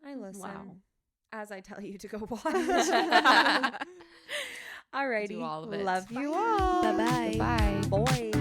S1: I listen.
S2: Wow.
S1: As I tell you to go watch. Alrighty.
S2: Do all of it.
S1: Love you all.
S4: Bye-bye.
S2: Bye.
S1: Boy.